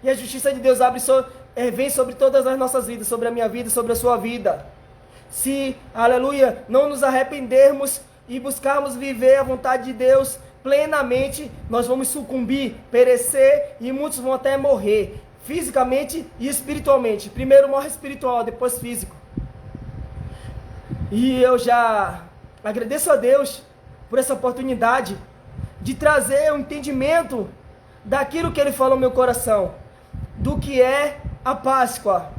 E a justiça de Deus vem sobre todas as nossas vidas, sobre a minha vida, sobre a sua vida. Se, aleluia, não nos arrependermos e buscarmos viver a vontade de Deus plenamente, nós vamos sucumbir, perecer e muitos vão até morrer, fisicamente e espiritualmente. Primeiro morre espiritual, depois físico. E eu já agradeço a Deus por essa oportunidade de trazer um entendimento daquilo que Ele falou no meu coração, do que é a Páscoa,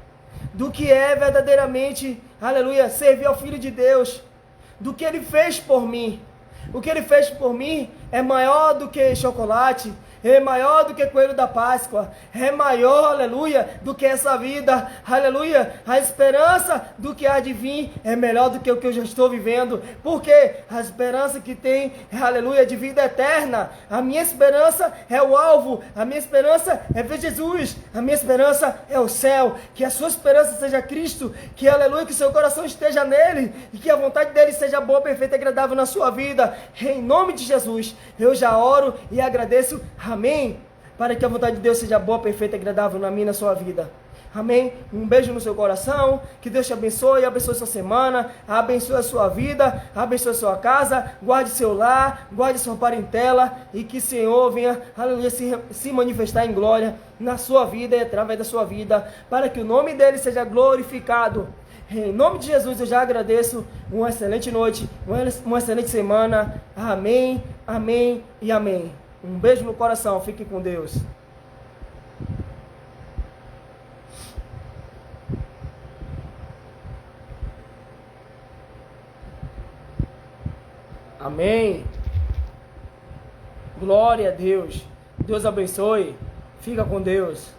do que é verdadeiramente, aleluia, servir ao Filho de Deus, do que Ele fez por mim. O que Ele fez por mim é maior do que chocolate, é maior do que coelho da Páscoa, é maior, aleluia, do que essa vida, aleluia. A esperança do que há de vir é melhor do que o que eu já estou vivendo, porque a esperança que tem, aleluia, de vida eterna. A minha esperança é o alvo, a minha esperança é ver Jesus, a minha esperança é o céu. Que a sua esperança seja Cristo, que, aleluia, que seu coração esteja nele, e que a vontade dele seja boa, perfeita e agradável na sua vida. Em nome de Jesus, eu já oro e agradeço. Amém? Para que a vontade de Deus seja boa, perfeita e agradável na minha e na sua vida. Amém? Um beijo no seu coração. Que Deus te abençoe sua semana, abençoe a sua vida, abençoe a sua casa, guarde seu lar, guarde sua parentela e que o Senhor venha, aleluia, se manifestar em glória na sua vida e através da sua vida, para que o nome dele seja glorificado. Em nome de Jesus eu já agradeço. Uma excelente noite, uma excelente semana. Amém, amém e amém. Um beijo no coração, fique com Deus. Amém. Glória a Deus. Deus abençoe. Fica com Deus.